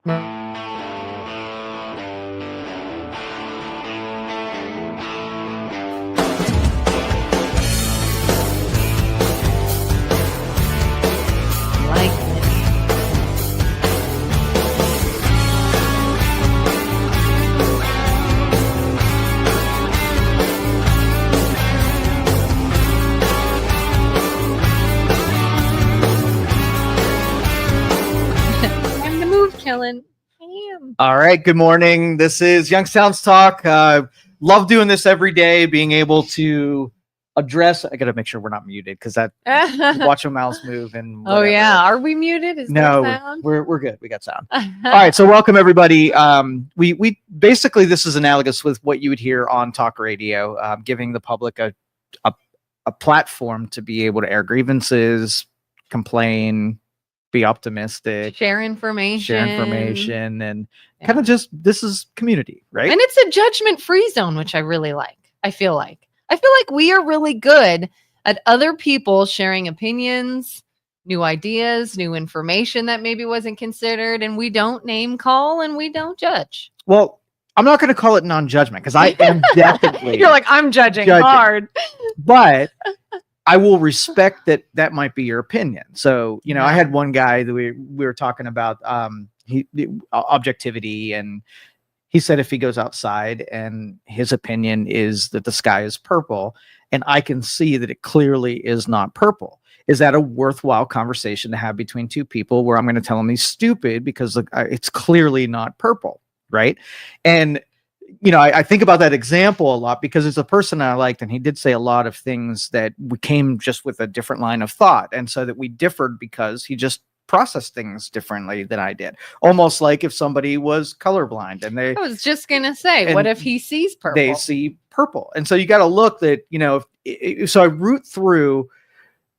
Kelin. All right. Good morning. This is Youngstown's Talk. Love doing this every day, being able to address. I got to make sure we're not muted because that watch a mouse move and whatever. Oh yeah, are we muted? Is no, there sound? we're good. We got sound. All right. So welcome everybody. We basically, this is analogous with what you would hear on talk radio, giving the public a platform to be able to air grievances, complain, be optimistic, share information, and kind of just, this is community, right? And it's a judgment-free zone, which I really like. I feel like we are really good at other people sharing opinions, new ideas, new information that maybe wasn't considered, and we don't name call and we don't judge. Well, I'm not going to call it non-judgment because I am definitely you're like, I'm judging hard, but I will respect that might be your opinion. So, you know, I had one guy that we were talking about objectivity, and he said if he goes outside and his opinion is that the sky is purple and I can see that it clearly is not purple, is that a worthwhile conversation to have between two people where I'm going to tell him he's stupid because it's clearly not purple, right? And you know, I think about that example a lot because it's a person I liked, and he did say a lot of things that we came just with a different line of thought. And so that we differed because he just processed things differently than I did. Almost like if somebody was colorblind and I was just going to say, what if he sees purple? They see purple. And so you got to look that, you know, so I root through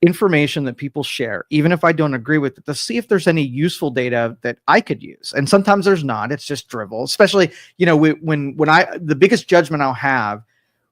information that people share, even if I don't agree with it, to see if there's any useful data that I could use. And sometimes there's not. It's just drivel. Especially, you know, when the biggest judgment I'll have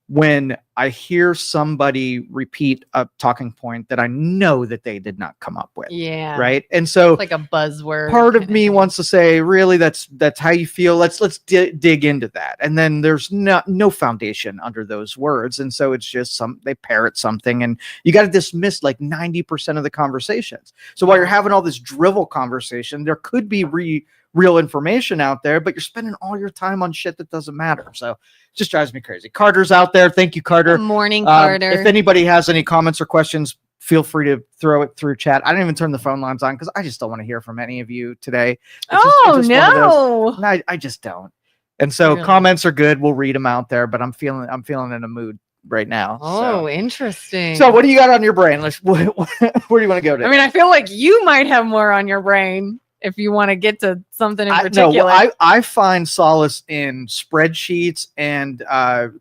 when I hear somebody repeat a talking point that I know that they did not come up with. Yeah. Right. And so it's like a buzzword. Part of me wants to say, really, that's how you feel. Let's dig into that. And then there's no foundation under those words. And so it's just they parrot something, and you got to dismiss like 90% of the conversations. So while you're having all this drivel conversation, there could be real information out there, but you're spending all your time on shit that doesn't matter. So it just drives me crazy. Carter's out there. Thank you, Carter. Good morning, Carter. If anybody has any comments or questions, feel free to throw it through chat. I didn't even turn the phone lines on because I just don't want to hear from any of you today. It's no, I just don't. And so really, comments are good. We'll read them out there, but I'm feeling in a mood right now. Oh, interesting. So what do you got on your brain? Where do you want to go to? I mean, I feel like you might have more on your brain if you want to get to something in particular. I find solace in spreadsheets and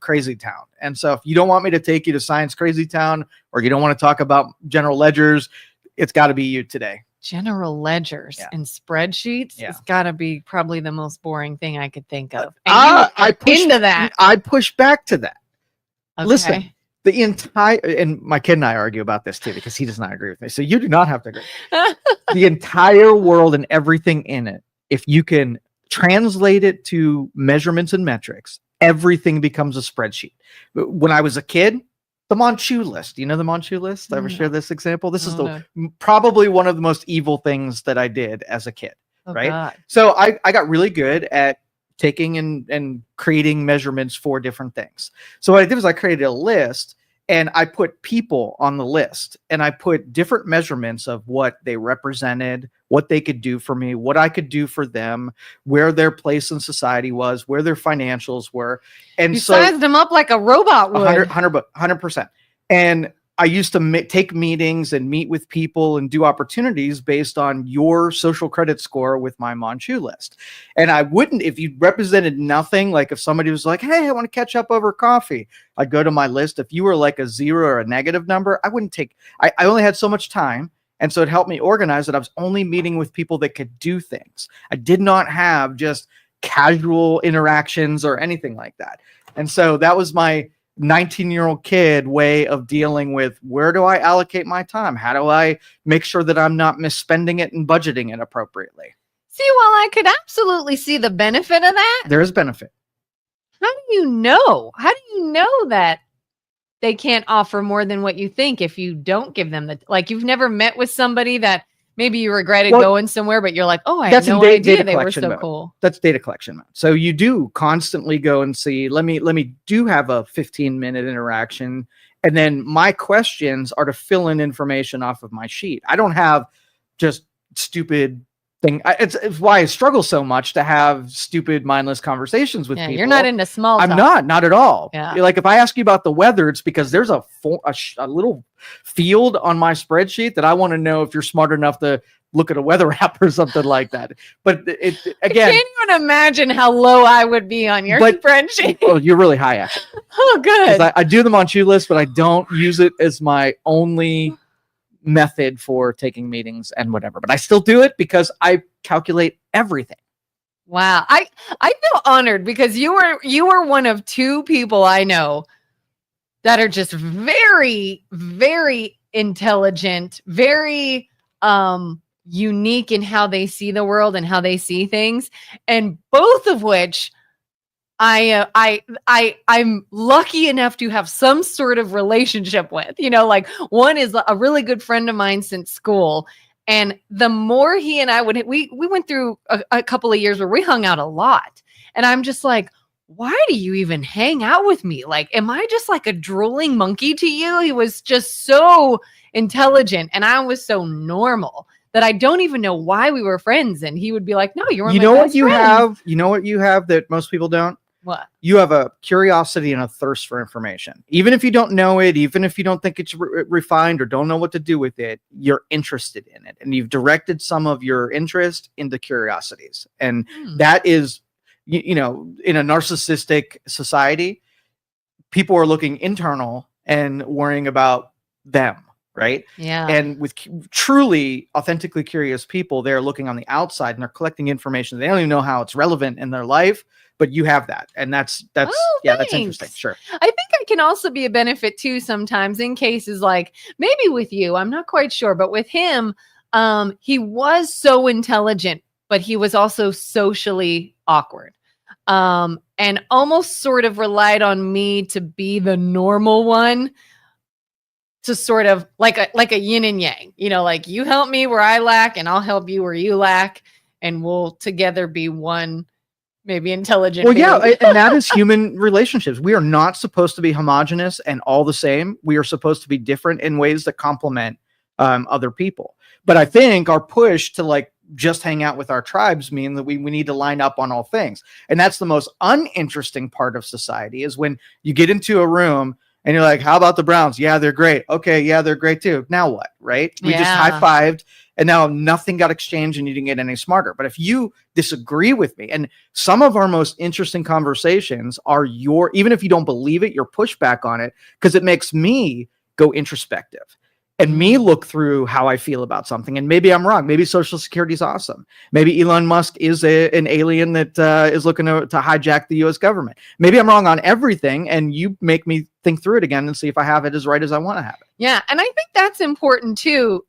Crazy Town. And so if you don't want me to take you to Science Crazy Town, or you don't want to talk about general ledgers, it's got to be you today. General ledgers and spreadsheets. It's got to be probably the most boring thing I could think of. I push back to that. Okay. Listen, the entire, and my kid and I argue about this too, because he does not agree with me. So you do not have to agree. The entire world and everything in it, if you can translate it to measurements and metrics, everything becomes a spreadsheet. When I was a kid, the Manchu list, you know, the Manchu list, I ever share this example? This is probably one of the most evil things that I did as a kid. Right. God. So I got really good at taking and creating measurements for different things. So what I did was I created a list, and I put people on the list, and I put different measurements of what they represented, what they could do for me, what I could do for them, where their place in society was, where their financials were. And you sized them up like a robot would. 100%. And I used to take meetings and meet with people and do opportunities based on your social credit score with my Manchu list. And I wouldn't, if you represented nothing, like if somebody was like, hey, I want to catch up over coffee, I'd go to my list. If you were like a 0 or a negative number, I wouldn't take, I only had so much time. And so it helped me organize that I was only meeting with people that could do things. I did not have just casual interactions or anything like that. And so that was my 19-year-old kid way of dealing with, where do I allocate my time? How do I make sure that I'm not misspending it and budgeting it appropriately? See, while I could absolutely see the benefit of that, There is benefit. how do you know? How do you know that they can't offer more than what you think if you don't give them like you've never met with somebody that maybe you regretted going somewhere, but you're like, oh, I had no idea they were so cool. That's data collection mode. So you do constantly go and see, let me do have a 15-minute interaction. And then my questions are to fill in information off of my sheet. I don't have just stupid thing. It's why I struggle so much to have stupid, mindless conversations with people. You're not into small talk. I'm not at all. Yeah. Like if I ask you about the weather, it's because there's a little field on my spreadsheet that I want to know if you're smart enough to look at a weather app or something like that. But again, I can't even imagine how low I would be on your spreadsheet. Well, you're really high actually. Oh, good. I do them on shoelist, but I don't use it as my only method for taking meetings and whatever, but I still do it because I calculate everything. Wow. I feel honored because you were one of two people I know that are just very, very intelligent, very unique in how they see the world and how they see things, and both of which I'm lucky enough to have some sort of relationship with, like one is a really good friend of mine since school. And the more he and I we went through a couple of years where we hung out a lot. And I'm just like, why do you even hang out with me? Like, am I just like a drooling monkey to you? He was just so intelligent and I was so normal that I don't even know why we were friends. And he would be like, no, you're you know what you have that most people don't. What? You have a curiosity and a thirst for information. Even if you don't know it, even if you don't think it's refined or don't know what to do with it, you're interested in it. And you've directed some of your interest into curiosities. And that is, in a narcissistic society, people are looking internal and worrying about them. Right. Yeah. And with truly authentically curious people, they're looking on the outside and they're collecting information. They don't even know how it's relevant in their life, but you have that. And that's that's interesting. Sure. I think I can also be a benefit too sometimes in cases like maybe with you, I'm not quite sure, but with him, he was so intelligent, but he was also socially awkward. And almost sort of relied on me to be the normal one. To sort of like a yin and yang, like you help me where I lack and I'll help you where you lack. And we'll together be one, maybe intelligent. Well, yeah. And that is human relationships. We are not supposed to be homogenous and all the same. We are supposed to be different in ways that complement other people. But I think our push to like just hang out with our tribes mean that we need to line up on all things. And that's the most uninteresting part of society is when you get into a room and you're like, how about the Browns? Yeah, they're great. Okay, yeah, they're great too. Now what, right? We just high-fived and now nothing got exchanged and you didn't get any smarter. But if you disagree with me, and some of our most interesting conversations are even if you don't believe it, your pushback on it, because it makes me go introspective. And me look through how I feel about something. And maybe I'm wrong. Maybe Social Security is awesome. Maybe Elon Musk is an alien that is looking to hijack the U.S. government. Maybe I'm wrong on everything. And you make me think through it again and see if I have it as right as I want to have it. Yeah. And I think that's important too.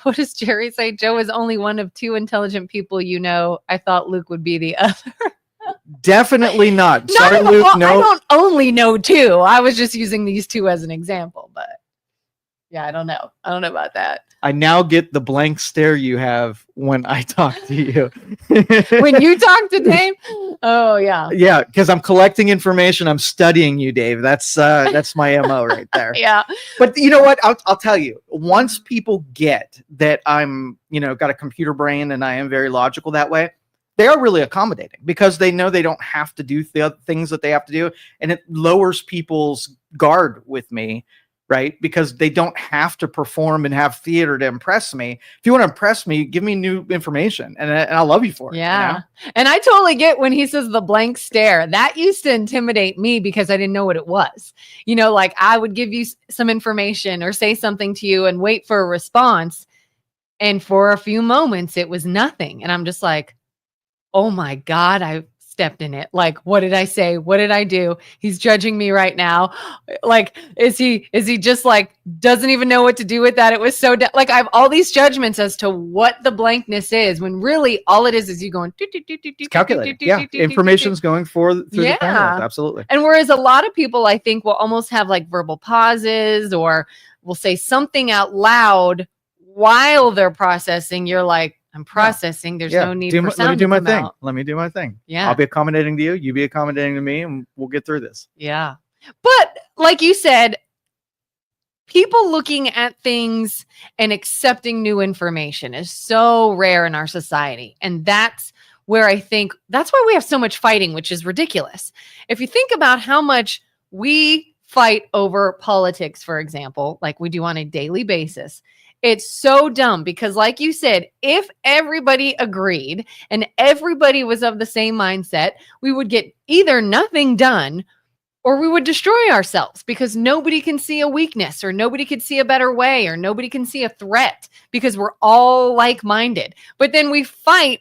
What does Jerry say? Joe is only one of two intelligent people you know. I thought Luke would be the other. Definitely not. Sorry, Luke. Well, no. I don't only know two. I was just using these two as an example, but. Yeah, I don't know. I don't know about that. I now get the blank stare you have when I talk to you. When you talk to Dave? Oh, yeah. Yeah, because I'm collecting information. I'm studying you, Dave. That's my MO right there. Yeah. But you know what? I'll tell you. Once people get that I'm, got a computer brain and I am very logical that way, they are really accommodating because they know they don't have to do the other things that they have to do. And it lowers people's guard with me. Right? Because they don't have to perform and have theater to impress me. If you want to impress me, give me new information and I'll love you for it. Yeah. And I totally get when he says the blank stare. That used to intimidate me because I didn't know what it was. Like I would give you some information or say something to you and wait for a response. And for a few moments, it was nothing. And I'm just like, oh my God, I stepped in it. Like, what did I say? What did I do? He's judging me right now. Like, is he just like, doesn't even know what to do with that? It was so, like, I have all these judgments as to what the blankness is, when really all it is you going, calculated. Yeah. Information's going through the formulas. Absolutely. And whereas a lot of people, I think, will almost have like verbal pauses or will say something out loud while they're processing, you're like, I'm processing. There's no need for sound. Let me do my thing. Let me do my thing. Yeah. I'll be accommodating to you. You be accommodating to me, and we'll get through this. Yeah. But like you said, people looking at things and accepting new information is so rare in our society. And that's where I think that's why we have so much fighting, which is ridiculous. If you think about how much we fight over politics, for example, like we do on a daily basis, it's so dumb because, like you said, if everybody agreed and everybody was of the same mindset, we would get either nothing done or we would destroy ourselves because nobody can see a weakness or nobody can see a better way or nobody can see a threat because we're all like-minded. But then we fight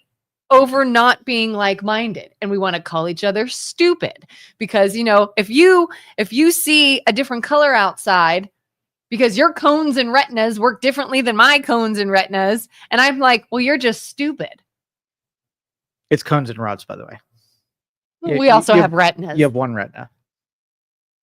over not being like-minded and we want to call each other stupid because, you know, if you see a different color outside, because your cones and retinas work differently than my cones and retinas. And I'm like, well, you're just stupid. It's cones and rods, by the way. We also have retinas. You have one retina.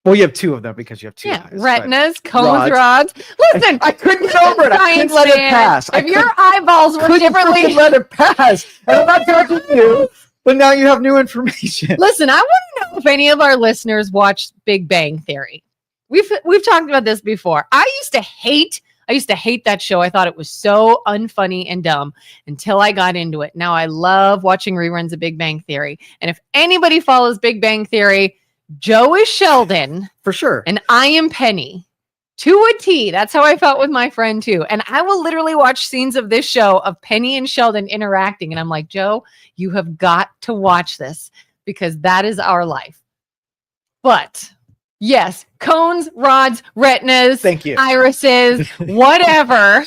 Well, you have two of them because you have two eyes. Retinas, cones, rods. Listen, I couldn't get over it. I couldn't let it pass. If your eyeballs work differently, let it pass. And I'm not judging you, but now you have new information. Listen, I want to know if any of our listeners watched Big Bang Theory. We've talked about this before. I used to hate that show. I thought it was so unfunny and dumb until I got into it. Now I love watching reruns of Big Bang Theory. And if anybody follows Big Bang Theory, Joe is Sheldon. For sure. And I am Penny. To a T. That's how I felt with my friend too. And I will literally watch scenes of this show of Penny and Sheldon interacting. And I'm like, Joe, you have got to watch this because that is our life. But yes, cones, rods, retinas, thank you, irises, whatever.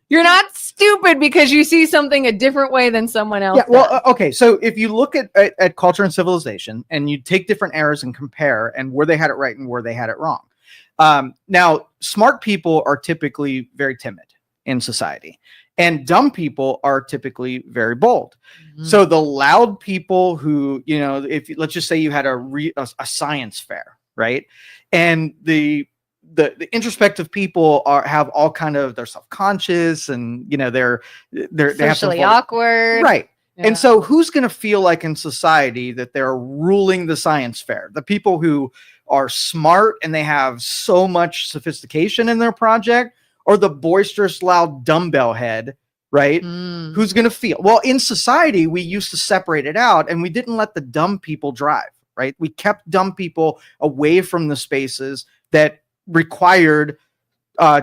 You're not stupid because you see something a different way than someone else. Yeah, well, okay. So if you look at culture and civilization and you take different eras and compare and where they had it right and where they had it wrong. Now, smart people are typically very timid in society. And dumb people are typically very bold. Mm-hmm. So the loud people who, you know, if let's just say you had a science fair, right? And the introspective people have all kind of, they're self-conscious and, you know, they're socially awkward. Right. Yeah. And so who's going to feel like in society that they're ruling the science fair? The people who are smart and they have so much sophistication in their project, or the boisterous, loud dumbbell head, right? Who's going to feel? Well, in society, we used to separate it out and we didn't let the dumb people drive, right? We kept dumb people away from the spaces that required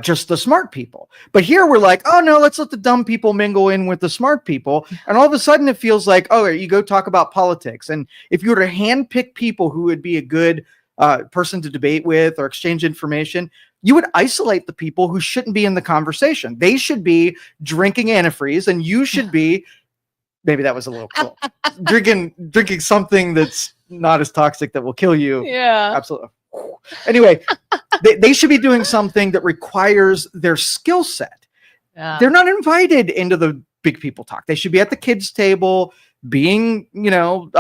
just the smart people. But here we're like, oh no, let's let the dumb people mingle in with the smart people. And all of a sudden it feels like, oh, you go talk about politics. And if you were to handpick people who would be a good person to debate with or exchange information, you would isolate the people who shouldn't be in the conversation. They should be drinking antifreeze and you should be, maybe that was a little cool, drinking something that's not as toxic that will kill you. Yeah. Absolutely. Anyway, they should be doing something that requires their skill set. Yeah. They're not invited into the big people talk. They should be at the kids' table, being, you know,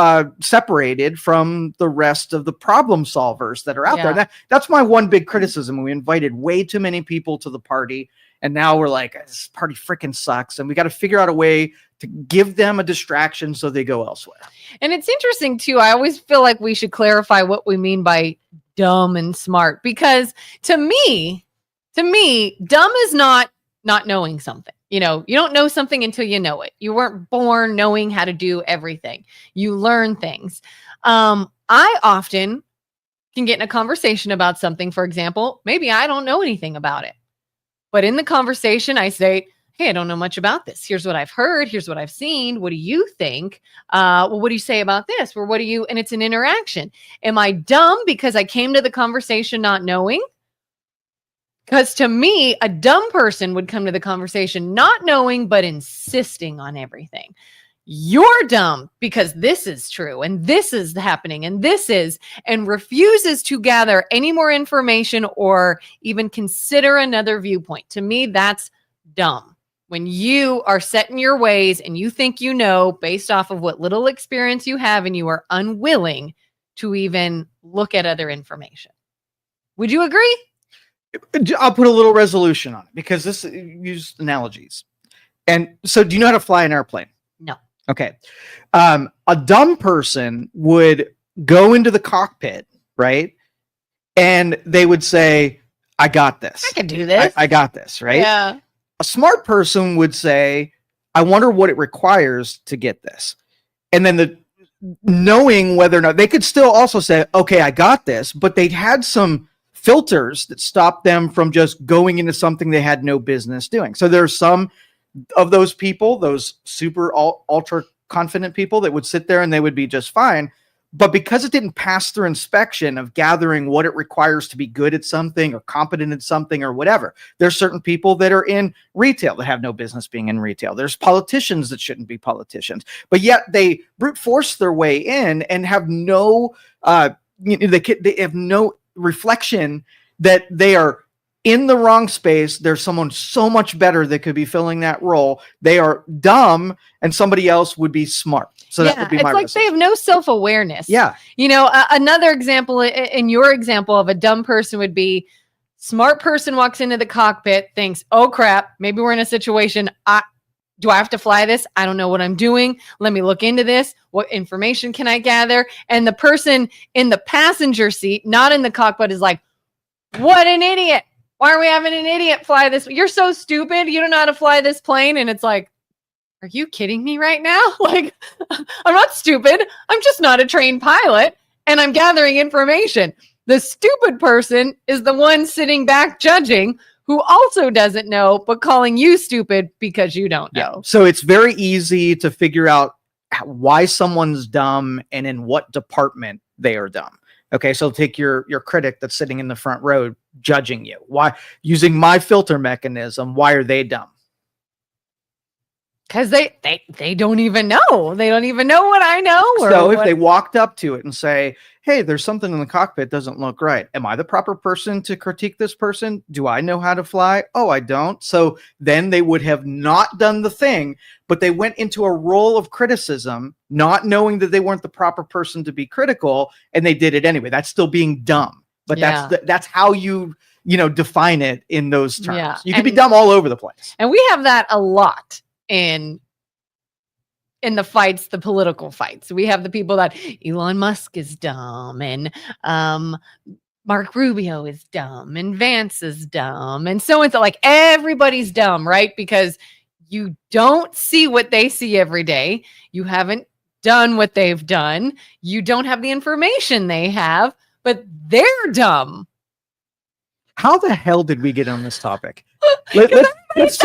separated from the rest of the problem solvers that are out there. That's my one big criticism. We invited way too many people to the party. And now we're like, this party freaking sucks. And we got to figure out a way to give them a distraction so they go elsewhere. And it's interesting too. I always feel like we should clarify what we mean by dumb and smart, because to me, dumb is not knowing something. You know, you don't know something until you know it. You weren't born knowing how to do everything. You learn things. I often can get in a conversation about something. For example, maybe I don't know anything about it, but in the conversation I say, hey, I don't know much about this. Here's what I've heard. Here's what I've seen. What do you think? Well, what do you say about this? Or what do you, and it's an interaction. Am I dumb because I came to the conversation not knowing? Because to me, a dumb person would come to the conversation not knowing, but insisting on everything. you're dumb because this is true and this is happening and refuses to gather any more information or even consider another viewpoint. To me, that's dumb. When you are set in your ways and you think you know based off of what little experience you have and you are unwilling to even look at other information. Would you agree? I'll put a little resolution on it because this used analogies. And so do you know how to fly an airplane? No. Okay. A dumb person would go into the cockpit, right? And they would say, I got this. I can do this. I got this, right? Yeah. A smart person would say, I wonder what it requires to get this. And then knowing whether or not they could still also say, okay, I got this, but they'd had some filters that stopped them from just going into something they had no business doing. So there's some of those people, those super ultra confident people that would sit there and they would be just fine. But because it didn't pass through inspection of gathering what it requires to be good at something or competent at something or whatever, there's certain people that are in retail that have no business being in retail. There's politicians that shouldn't be politicians, but yet they brute force their way in and have no, they have no reflection that they are in the wrong space. There's someone so much better that could be filling that role. They are dumb and somebody else would be smart. So that would be my it's like they have no self-awareness. Yeah. You know, another example in your example of a dumb person would be smart person walks into the cockpit, thinks, oh crap, maybe we're in a situation. Do I have to fly this? I don't know what I'm doing. Let me look into this. What information can I gather? And the person in the passenger seat, not in the cockpit, is like, what an idiot. Why are we having an idiot fly this? You're so stupid. You don't know how to fly this plane. And it's like, are you kidding me right now? Like, I'm not stupid. I'm just not a trained pilot and I'm gathering information. The stupid person is the one sitting back judging who also doesn't know, but calling you stupid because you don't know. Yeah. So it's very easy to figure out why someone's dumb and in what department they are dumb. Okay, so take your critic that's sitting in the front row judging you. Why, using my filter mechanism, why are they dumb? Because they don't even know. They don't even know what I know. So if they walked up to it and say, hey, there's something in the cockpit doesn't look right. Am I the proper person to critique this person? Do I know how to fly? Oh, I don't. So then they would have not done the thing, but they went into a role of criticism, not knowing that they weren't the proper person to be critical, and they did it anyway. That's still being dumb. But that's how you define it in those terms. Yeah. You can be dumb all over the place. And we have that a lot in the fights, the political fights. We have the people that Elon Musk is dumb and Mark Rubio is dumb and Vance is dumb and so like everybody's dumb, right? Because you don't see what they see every day. You haven't done what they've done. You don't have the information they have, but they're dumb. How the hell did we get on this topic? Let's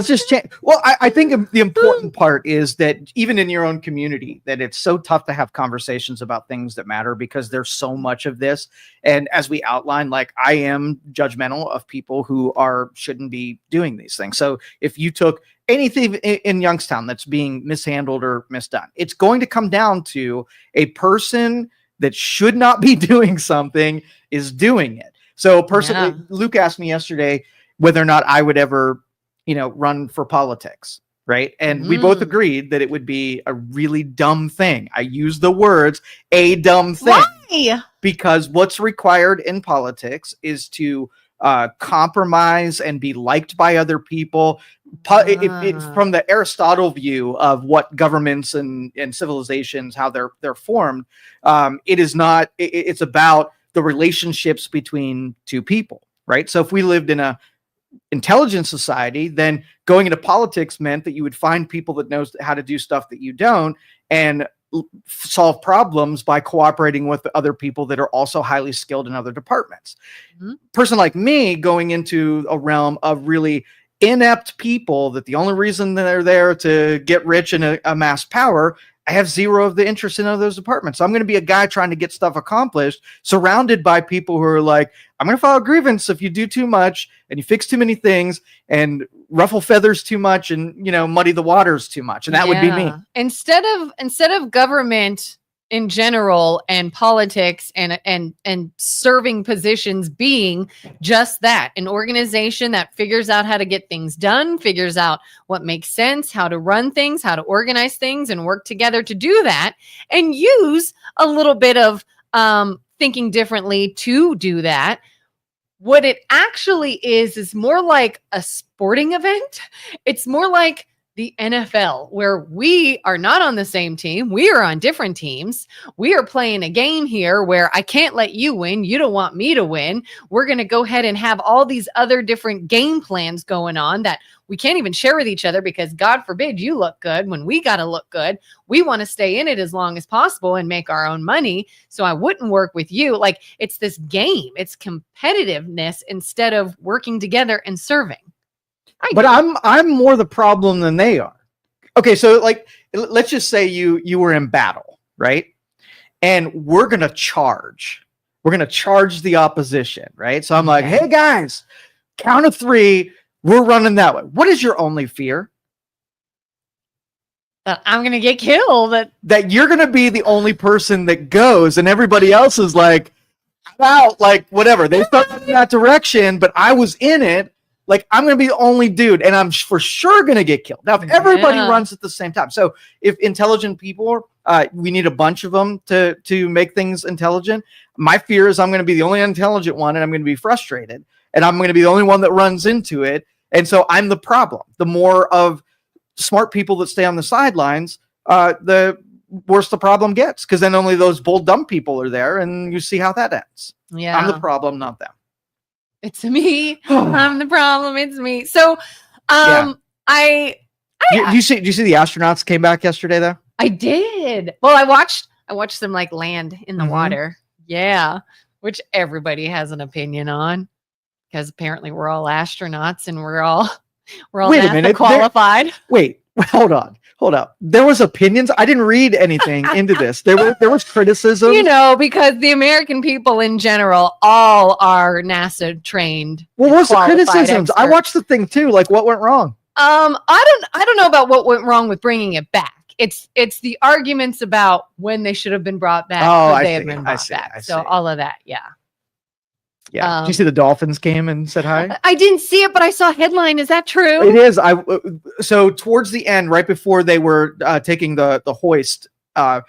just change. Well, I think the important part is that even in your own community, that it's so tough to have conversations about things that matter because there's so much of this. And as we outlined, like I am judgmental of people who shouldn't be doing these things. So if you took anything in Youngstown that's being mishandled or misdone, it's going to come down to a person that should not be doing something is doing it. So personally, Luke asked me yesterday whether or not I would ever, run for politics, right? And we both agreed that it would be a really dumb thing. I use the words, a dumb thing. Why? Because what's required in politics is to compromise and be liked by other people. It's from the Aristotle view of what governments and civilizations, how they're formed. It is not, it's about the relationships between two people, right? So if we lived in a intelligent society, then going into politics meant that you would find people that knows how to do stuff that you don't and solve problems by cooperating with other people that are also highly skilled in other departments. Mm-hmm. Person like me going into a realm of really inept people that the only reason they're there to get rich and amass power I have zero of the interest in those departments. So I'm going to be a guy trying to get stuff accomplished, surrounded by people who are like, I'm going to file a grievance if you do too much and you fix too many things and ruffle feathers too much and, muddy the waters too much. And that would be me. Instead of government in general and politics and serving positions being just that, an organization that figures out how to get things done, figures out what makes sense, how to run things, how to organize things, and work together to do that, and use a little bit of thinking differently to do that. What it actually is more like a sporting event. It's more like the NFL, where we are not on the same team. We are on different teams. We are playing a game here where I can't let you win. You don't want me to win. We're going to go ahead and have all these other different game plans going on that we can't even share with each other because God forbid you look good when we got to look good. We want to stay in it as long as possible and make our own money. So I wouldn't work with you. Like, it's this game. It's competitiveness instead of working together and serving. But I'm more the problem than they are. Okay, so like, let's just say you were in battle, right? And we're gonna charge. We're gonna charge the opposition, right? So I'm like, hey guys, count of 3, we're running that way. What is your only fear? That I'm gonna get killed. That you're gonna be the only person that goes, and everybody else is like, out, like whatever. They start in that direction, but I was in it. Like, I'm going to be the only dude, and I'm for sure going to get killed. Now, if everybody runs at the same time, so if intelligent people, we need a bunch of them to make things intelligent. My fear is I'm going to be the only intelligent one, and I'm going to be frustrated, and I'm going to be the only one that runs into it. And so I'm the problem. The more of smart people that stay on the sidelines, the worse the problem gets, because then only those bold, dumb people are there, and you see how that ends. Yeah, I'm the problem, not them. It's me. I'm the problem. It's me. So, Do you see the astronauts came back yesterday though? I did. Well, I watched them like land in the water. Yeah. Which everybody has an opinion on, because apparently we're all astronauts and we're all NASA qualified. Hold up. There was opinions. I didn't read anything into this. There was criticism. Because the American people in general all are NASA trained. Well, what's the criticisms? Experts. I watched the thing too. Like, what went wrong? I don't know about what went wrong with bringing it back. It's the arguments about when they should have been brought back. Oh, they have been brought back. So all of that, yeah. Yeah. Did you see the Dolphins came and said hi? I didn't see it, but I saw a headline. Is that true? It is. So towards the end, right before they were taking the hoist, a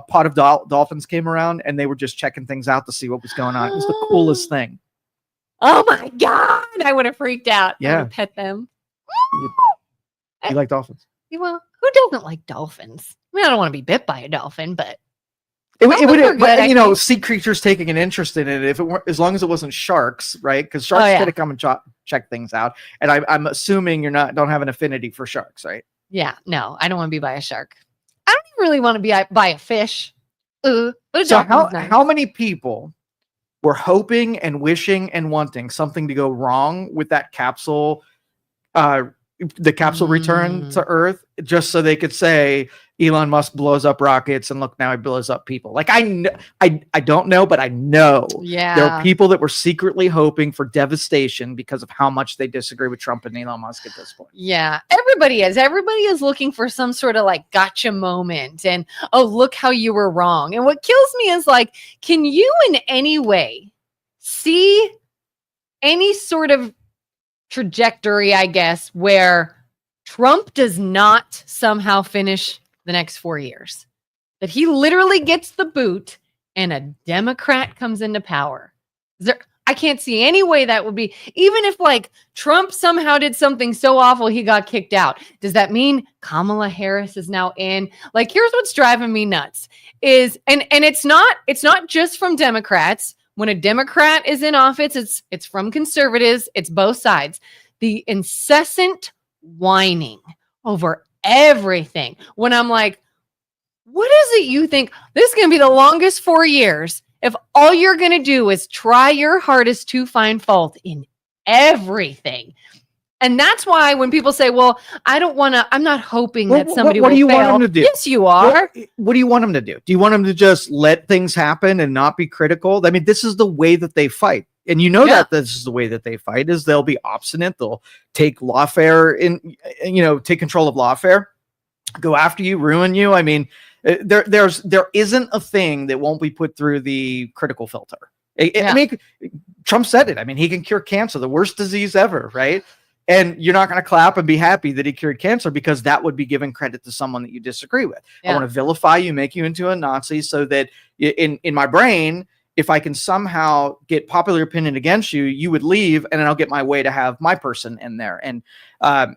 pot of dolphins came around, and they were just checking things out to see what was going on. It was the coolest thing. Oh my God. I would have freaked out. Yeah. I would pet them. You like dolphins? Well, who doesn't like dolphins? I mean, I don't want to be bit by a dolphin, but it would, sea creatures taking an interest in it. If it weren't, as long as it wasn't sharks, right? Because sharks tend to come and check things out. And I'm assuming don't have an affinity for sharks, right? Yeah, no, I don't want to be by a shark. I don't even really want to be by a fish. So how many people were hoping and wishing and wanting something to go wrong with that capsule, the capsule return to Earth, just so they could say Elon Musk blows up rockets and look, now he blows up people? Like, I don't know, but I know there are people that were secretly hoping for devastation because of how much they disagree with Trump and Elon Musk at this point. Yeah, everybody is looking for some sort of like gotcha moment, and look how you were wrong. And what kills me is like, can you in any way see any sort of trajectory, I guess, where Trump does not somehow finish the next 4 years, that he literally gets the boot and a Democrat comes into power? I can't see any way that would be, even if like Trump somehow did something so awful he got kicked out. Does that mean Kamala Harris is now in? Like, here's what's driving me nuts is, and it's not just from Democrats. When a Democrat is in office, it's from conservatives. It's both sides. The incessant whining over everything. When I'm like, what is it you think? This is going to be the longest 4 years if all you're going to do is try your hardest to find fault in everything. And that's why when people say, well, I'm not hoping that somebody what will do you fail. want them to do? Yes, you are. What do you want them to do? Do you want them to just let things happen and not be critical? I mean, this is the way that they fight. And you know that this is the way that they fight is they'll be obstinate. They'll take lawfare take control of lawfare, go after you, ruin you. I mean, there isn't a thing that won't be put through the critical filter. I mean, Trump said it. I mean, he can cure cancer, the worst disease ever, right? And you're not going to clap and be happy that he cured cancer because that would be giving credit to someone that you disagree with. I want to vilify you, make you into a Nazi so that in my brain, if I can somehow get popular opinion against you, you would leave and then I'll get my way to have my person in there. And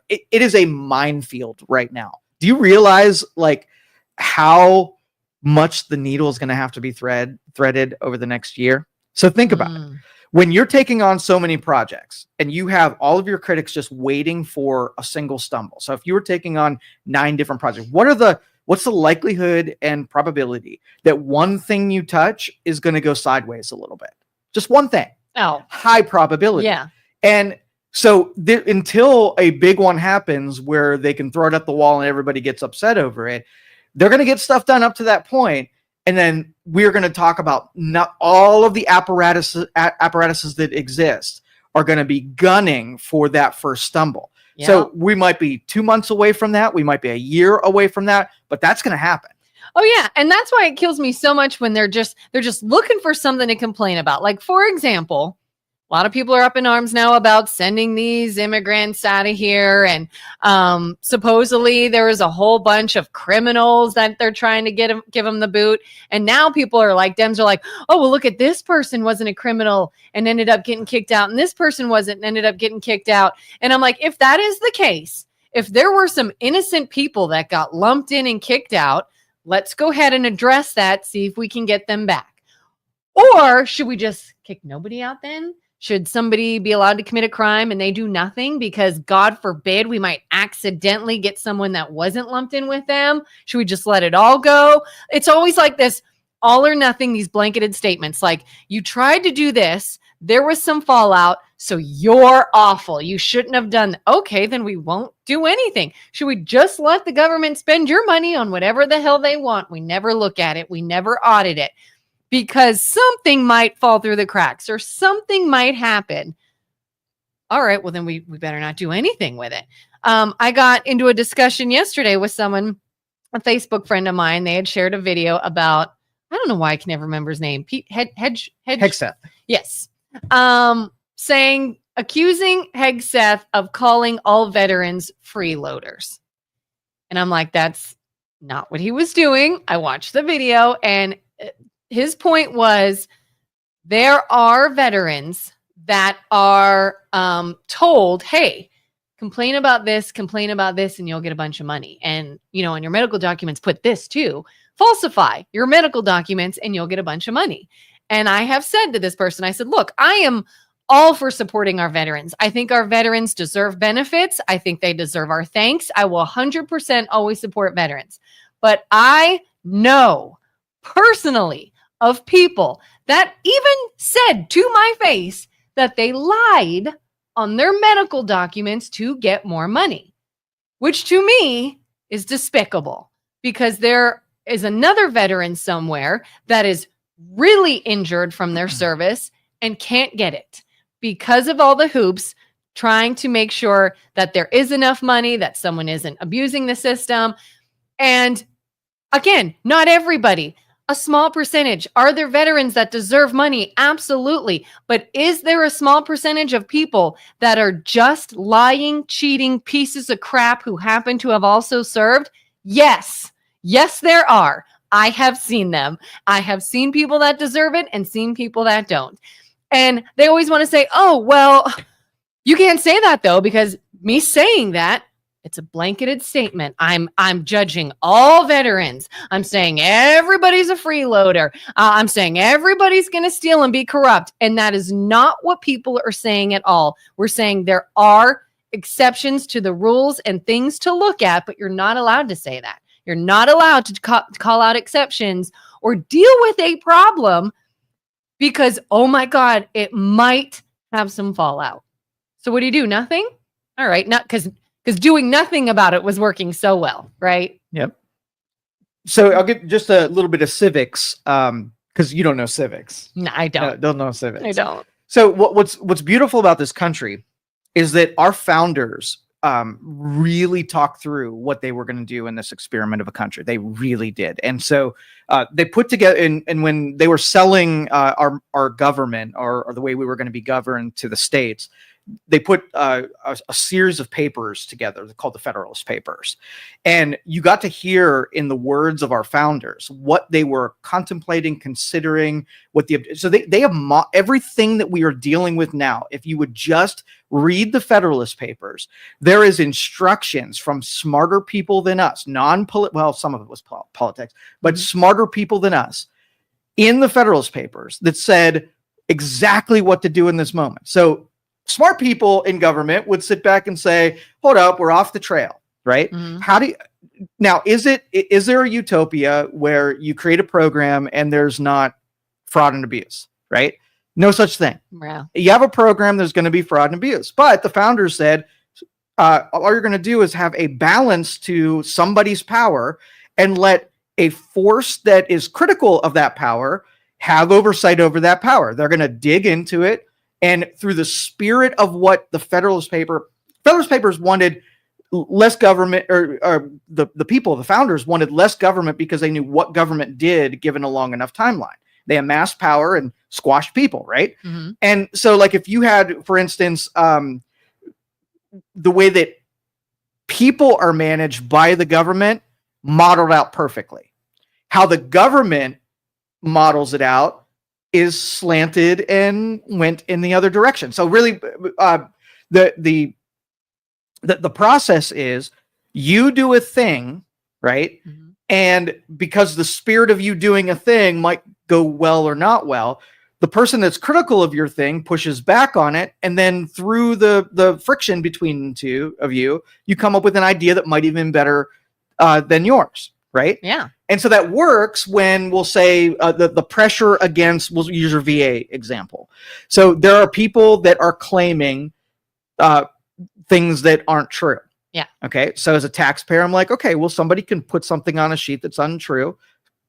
it is a minefield right now. Do you realize like how much the needle is going to have to be threaded over the next year? So think about it. When you're taking on so many projects and you have all of your critics just waiting for a single stumble. So if you were taking on 9 different projects, what's the likelihood and probability that one thing you touch is going to go sideways a little bit? Just one thing. Oh, high probability. Yeah. And so until a big one happens where they can throw it at the wall and everybody gets upset over it, they're going to get stuff done up to that point. And then we're going to talk about not all of the apparatuses that exist are going to be gunning for that first stumble. Yeah. So we might be 2 months away from that. We might be a year away from that, but that's going to happen. Oh yeah. And that's why it kills me so much when they're just looking for something to complain about. Like, for example, a lot of people are up in arms now about sending these immigrants out of here. And supposedly there was a whole bunch of criminals that they're trying to give them the boot. And now people are like, Dems are like, oh, well, look at this person wasn't a criminal and ended up getting kicked out. And this person wasn't and ended up getting kicked out. And I'm like, if that is the case, if there were some innocent people that got lumped in and kicked out, let's go ahead and address that, see if we can get them back. Or should we just kick nobody out then? Should somebody be allowed to commit a crime and they do nothing because, God forbid, we might accidentally get someone that wasn't lumped in with them? Should we just let it all go? It's always like this all or nothing, these blanketed statements like, you tried to do this, there was some fallout, so you're awful. You shouldn't have done that. Okay, then we won't do anything. Should we just let the government spend your money on whatever the hell they want? We never look at it. We never audit it. Because something might fall through the cracks or something might happen. All right, well, then we better not do anything with it. I got into a discussion yesterday with someone, a Facebook friend of mine. They had shared a video about, I don't know why I can never remember his name. Pete Hegseth. Yes. Accusing Hegseth of calling all veterans freeloaders. And I'm like, that's not what he was doing. I watched the video and his point was there are veterans that are told, hey, complain about this, and you'll get a bunch of money. And, on your medical documents, put this too. Falsify your medical documents and you'll get a bunch of money. And I have said to this person, I said, look, I am all for supporting our veterans. I think our veterans deserve benefits. I think they deserve our thanks. I will 100% always support veterans. But I know personally of people that even said to my face that they lied on their medical documents to get more money, which to me is despicable because there is another veteran somewhere that is really injured from their service and can't get it because of all the hoops trying to make sure that there is enough money, that someone isn't abusing the system. And again, not everybody. A small percentage. Are there veterans that deserve money? Absolutely. But is there a small percentage of people that are just lying, cheating pieces of crap who happen to have also served? Yes. Yes, there are. I have seen them. I have seen people that deserve it and seen people that don't. And they always want to say, oh, well, you can't say that though, because me saying that, it's a blanketed statement. I'm judging all veterans. I'm saying everybody's a freeloader. I'm saying everybody's going to steal and be corrupt. And that is not what people are saying at all. We're saying there are exceptions to the rules and things to look at, but you're not allowed to say that. You're not allowed to call out exceptions or deal with a problem because, oh my God, it might have some fallout. So what do? Nothing? All right. Not because doing nothing about it was working so well, right? Yep. So I'll get just a little bit of civics, because you don't know civics. No, I don't. Don't know civics. I don't. So what's beautiful about this country is that our founders really talked through what they were going to do in this experiment of a country. They really did. And so they put together, and when they were selling our government or the way we were going to be governed to the states, they put a series of papers together called the Federalist Papers. And you got to hear in the words of our founders what they were contemplating, considering, so they have everything that we are dealing with now. If you would just read the Federalist Papers, there is instructions from smarter people than us, well, some of it was politics, but smarter people than us in the Federalist Papers that said exactly what to do in this moment. So smart people in government would sit back and say, hold up, we're off the trail, right? Is there a utopia where you create a program and there's not fraud and abuse, right? No such thing. Yeah. You have a program, there's going to be fraud and abuse. But the founders said, all you're going to do is have a balance to somebody's power and let a force that is critical of that power have oversight over that power. They're going to dig into it. And through the spirit of what the Federalist Papers wanted less government, or the people, the founders wanted less government because they knew what government did given a long enough timeline. They amassed power and squashed people, right? And so like if you had, for instance, the way that people are managed by the government modeled out perfectly. How the government models it out is slanted and went in the other direction. So really, the process is you do a thing, right? And because the spirit of you doing a thing might go well or not well, the person that's critical of your thing pushes back on it, and then through the friction between the two of you, you come up with an idea that might even be better than yours, right? Yeah. And so that works when we'll say the pressure against, we'll use your VA example. So there are people that are claiming things that aren't true. Yeah. Okay. So as a taxpayer, I'm like, okay, well, somebody can put something on a sheet that's untrue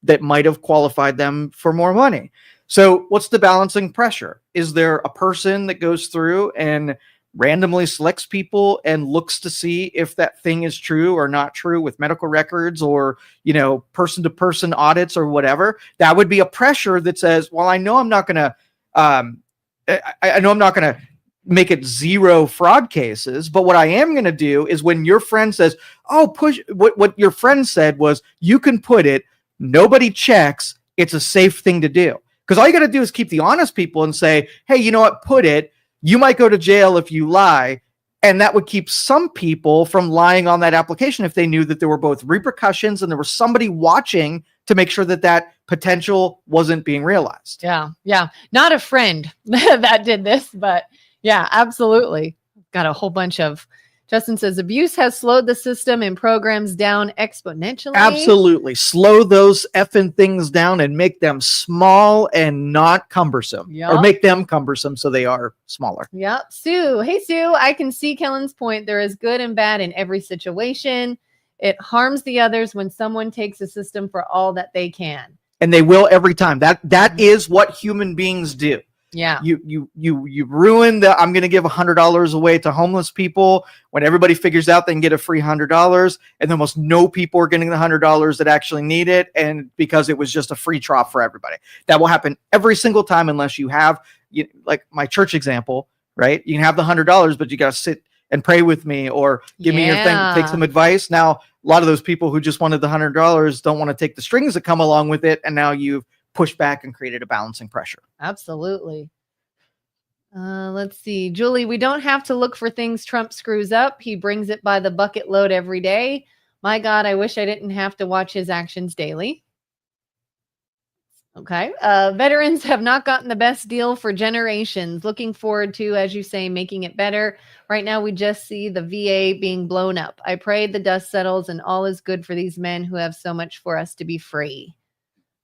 that might have qualified them for more money. So what's the balancing pressure? Is there a person that goes through and randomly selects people and looks to see if that thing is true or not true with medical records or, person to person audits or whatever? That would be a pressure that says, well, I know I'm not going to, I know I'm not going to make it zero fraud cases, but what I am going to do is when your friend says, oh, push what your friend said was, you can put it, nobody checks, it's a safe thing to do. Because all you got to do is keep the honest people and say, hey, you know what, put it. You might go to jail if you lie, and that would keep some people from lying on that application if they knew that there were both repercussions and there was somebody watching to make sure that potential wasn't being realized. Yeah. Yeah. Not a friend that did this, but yeah, absolutely. Got a whole bunch of, Justin says, abuse has slowed the system and programs down exponentially. Absolutely. Slow those effing things down and make them small and not cumbersome. Yep. Or make them cumbersome so they are smaller. Yep. Sue. Hey, Sue. I can see Kelin's point. There is good and bad in every situation. It harms the others when someone takes a system for all that they can. And they will every time. That is what human beings do. Yeah. You ruin the, I'm going to give $100 away to homeless people when everybody figures out they can get a free $100, and almost no people are getting the $100 that actually need it. And because it was just a free trough for everybody, that will happen every single time unless you have, like my church example, right? You can have the $100, but you got to sit and pray with me or give me your thing, take some advice. Now, a lot of those people who just wanted the $100 don't want to take the strings that come along with it. And now you've pushed back and created a balancing pressure. Absolutely. Let's see. Julie, we don't have to look for things Trump screws up. He brings it by the bucket load every day. My God, I wish I didn't have to watch his actions daily. Okay. Veterans have not gotten the best deal for generations. Looking forward to, as you say, making it better. Right now, we just see the VA being blown up. I pray the dust settles and all is good for these men who have so much for us to be free.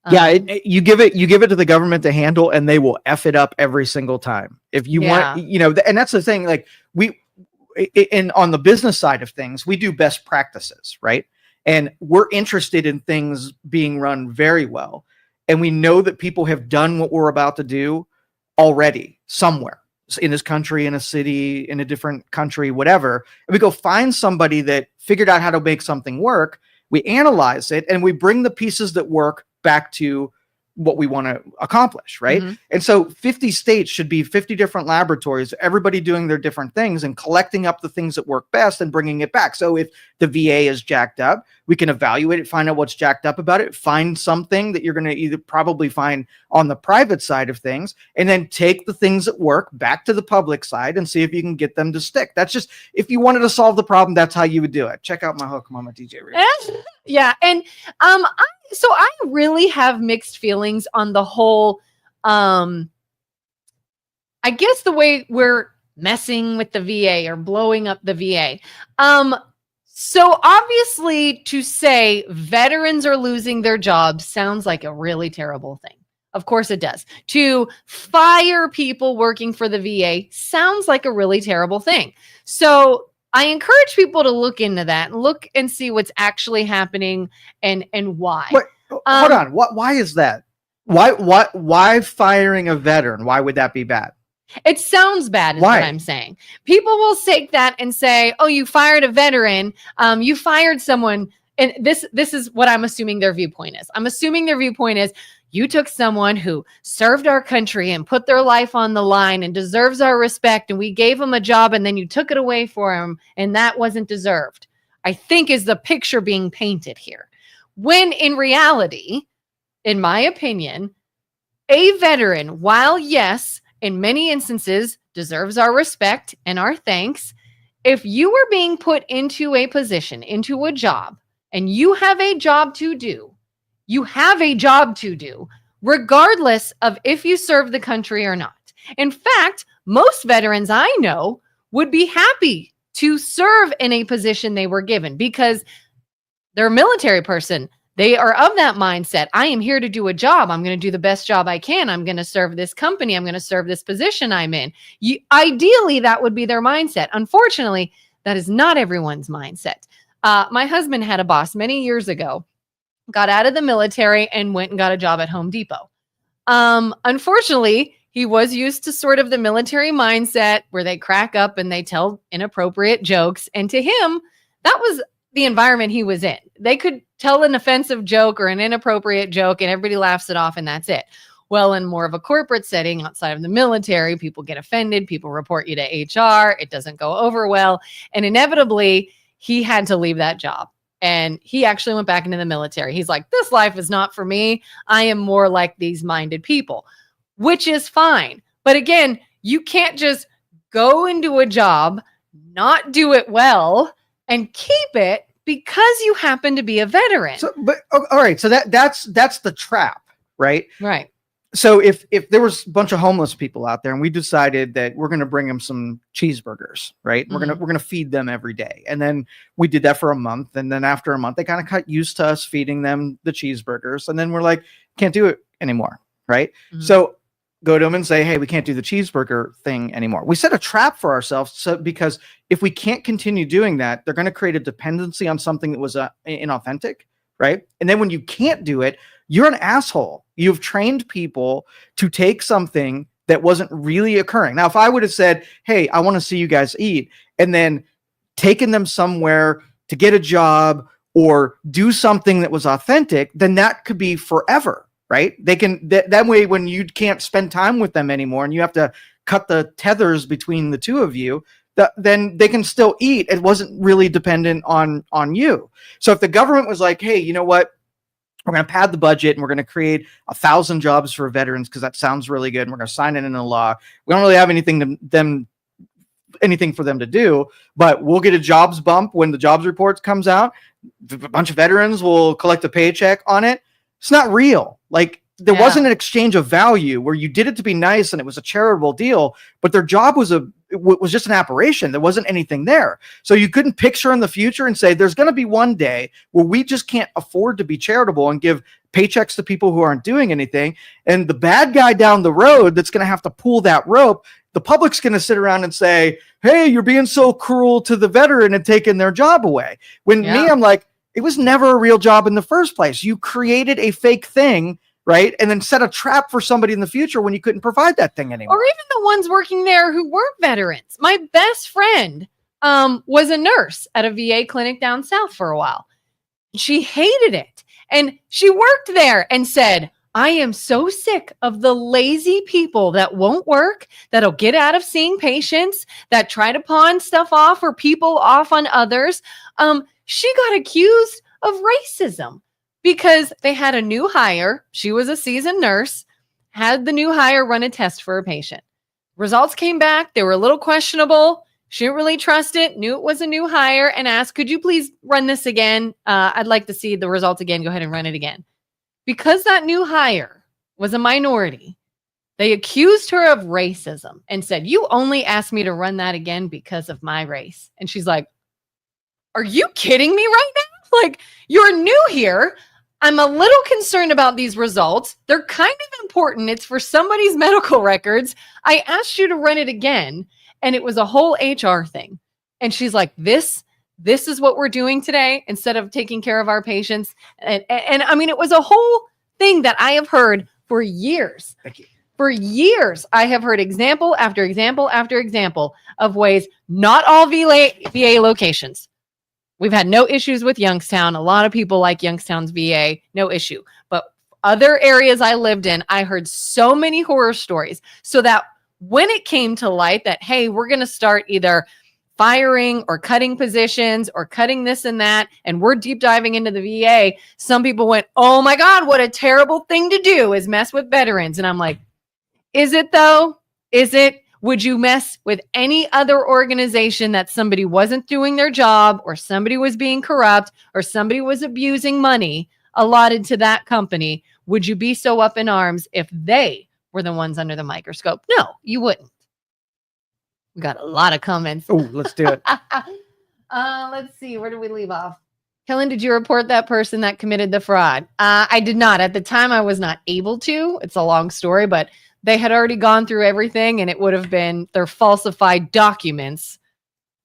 You give it to the government to handle, and they will F it up every single time. If you want, and that's the thing. Like and on the business side of things, we do best practices, right? And we're interested in things being run very well. And we know that people have done what we're about to do already somewhere in this country, in a city, in a different country, whatever. And we go find somebody that figured out how to make something work. We analyze it and we bring the pieces that work back to what we want to accomplish, right? Mm-hmm. And so 50 states should be 50 different laboratories, everybody doing their different things and collecting up the things that work best and bringing it back. So if the VA is jacked up, we can evaluate it, find out what's jacked up about it, find something that you're going to either probably find on the private side of things, and then take the things that work back to the public side and see if you can get them to stick. That's just, if you wanted to solve the problem, that's how you would do it. Check out my hook, Mama DJ. Yeah. And so I really have mixed feelings on the whole, I guess the way we're messing with the VA or blowing up the VA. So obviously to say veterans are losing their jobs sounds like a really terrible thing. Of course it does. To fire people working for the VA sounds like a really terrible thing. So I encourage people to look into that and look and see what's actually happening and why. Wait, hold on. Why is that? Why firing a veteran? Why would that be bad? It sounds bad is what I'm saying. People will take that and say, oh, you fired a veteran. You fired someone. And this is what I'm assuming their viewpoint is. I'm assuming their viewpoint is you took someone who served our country and put their life on the line and deserves our respect. And we gave them a job and then you took it away for them. And that wasn't deserved, I think is the picture being painted here. When in reality, in my opinion, a veteran, while yes, in many instances deserves our respect and our thanks, if you were being put into a position, into a job, and you have a job to do, regardless of if you serve the country or not. In fact, most veterans I know would be happy to serve in a position they were given because they're a military person. They are of that mindset. I am here to do a job. I'm going to do the best job I can. I'm going to serve this company. I'm going to serve this position I'm in. Ideally, that would be their mindset. Unfortunately, that is not everyone's mindset. My husband had a boss many years ago, got out of the military and went and got a job at Home Depot. Unfortunately, he was used to sort of the military mindset where they crack up and they tell inappropriate jokes. And to him, that was the environment he was in. They could tell an offensive joke or an inappropriate joke and everybody laughs it off and that's it. Well, in more of a corporate setting outside of the military, people get offended. People report you to HR. It doesn't go over well. And inevitably, he had to leave that job. And he actually went back into the military. He's like, this life is not for me. I am more like these minded people, which is fine. But again, you can't just go into a job, not do it well, and keep it because you happen to be a veteran. So, but all right. So that's the trap, right? Right. So if there was a bunch of homeless people out there and we decided that we're going to bring them some cheeseburgers, right? Mm-hmm. We're going to feed them every day. And then we did that for a month. And then after a month, they kind of got used to us feeding them the cheeseburgers. And then we're like, can't do it anymore. Right. Mm-hmm. So go to them and say, hey, we can't do the cheeseburger thing anymore. We set a trap for ourselves. Because if we can't continue doing that, they're going to create a dependency on something that was inauthentic. Right. And then when you can't do it, you're an asshole. You've trained people to take something that wasn't really occurring. Now, if I would have said, hey, I want to see you guys eat, and then taken them somewhere to get a job or do something that was authentic, then that could be forever, right? They can, that way, when you can't spend time with them anymore and you have to cut the tethers between the two of you, then they can still eat. It wasn't really dependent on you. So if the government was like, hey, you know what? We're going to pad the budget and we're going to create 1,000 jobs for veterans because that sounds really good. And we're going to sign it into law. We don't really have anything for them to do, but we'll get a jobs bump when the jobs report comes out. A bunch of veterans will collect a paycheck on it. It's not real. Like there wasn't an exchange of value where you did it to be nice and it was a charitable deal, but their job was just an apparition. There wasn't anything there. So you couldn't picture in the future and say, there's going to be one day where we just can't afford to be charitable and give paychecks to people who aren't doing anything. And the bad guy down the road that's going to have to pull that rope the public's going to sit around and say, hey, you're being so cruel to the veteran and taking their job away. When me, I'm like, it was never a real job in the first place. You created a fake thing, right? And then set a trap for somebody in the future when you couldn't provide that thing anymore. Or even the ones working there who weren't veterans. My best friend was a nurse at a VA clinic down south for a while. She hated it. And she worked there and said, I am so sick of the lazy people that won't work, that'll get out of seeing patients, that try to pawn stuff off or people off on others. She got accused of racism because they had a new hire. She was a seasoned nurse, had the new hire run a test for a patient. Results came back. They were a little questionable. She didn't really trust it, knew it was a new hire, and asked, could you please run this again? I'd like to see the results again. Go ahead and run it again. Because that new hire was a minority, they accused her of racism and said, you only asked me to run that again because of my race. And she's like, are you kidding me right now? Like, you're new here. I'm a little concerned about these results. They're kind of important. It's for somebody's medical records. I asked you to run it again. And it was a whole HR thing. And she's like, this is what we're doing today instead of taking care of our patients. And I mean, it was a whole thing that I have heard for years. Thank you. For years, I have heard example after example after example of ways, not all VA locations. We've had no issues with Youngstown. A lot of people like Youngstown's VA, no issue. But other areas I lived in, I heard so many horror stories. So that when it came to light that, hey, we're going to start either firing or cutting positions or cutting this and that, and we're deep diving into the VA, some people went, oh my God, what a terrible thing to do is mess with veterans. And I'm like, is it though? Is it? Would you mess with any other organization that somebody wasn't doing their job or somebody was being corrupt or somebody was abusing money allotted to that company? Would you be so up in arms if they were the ones under the microscope? No, you wouldn't. We got a lot of comments. Oh, let's do it. Let's see. Where did we leave off? Kelin, did you report that person that committed the fraud? I did not. At the time, I was not able to. It's a long story, but they had already gone through everything, and it would have been their falsified documents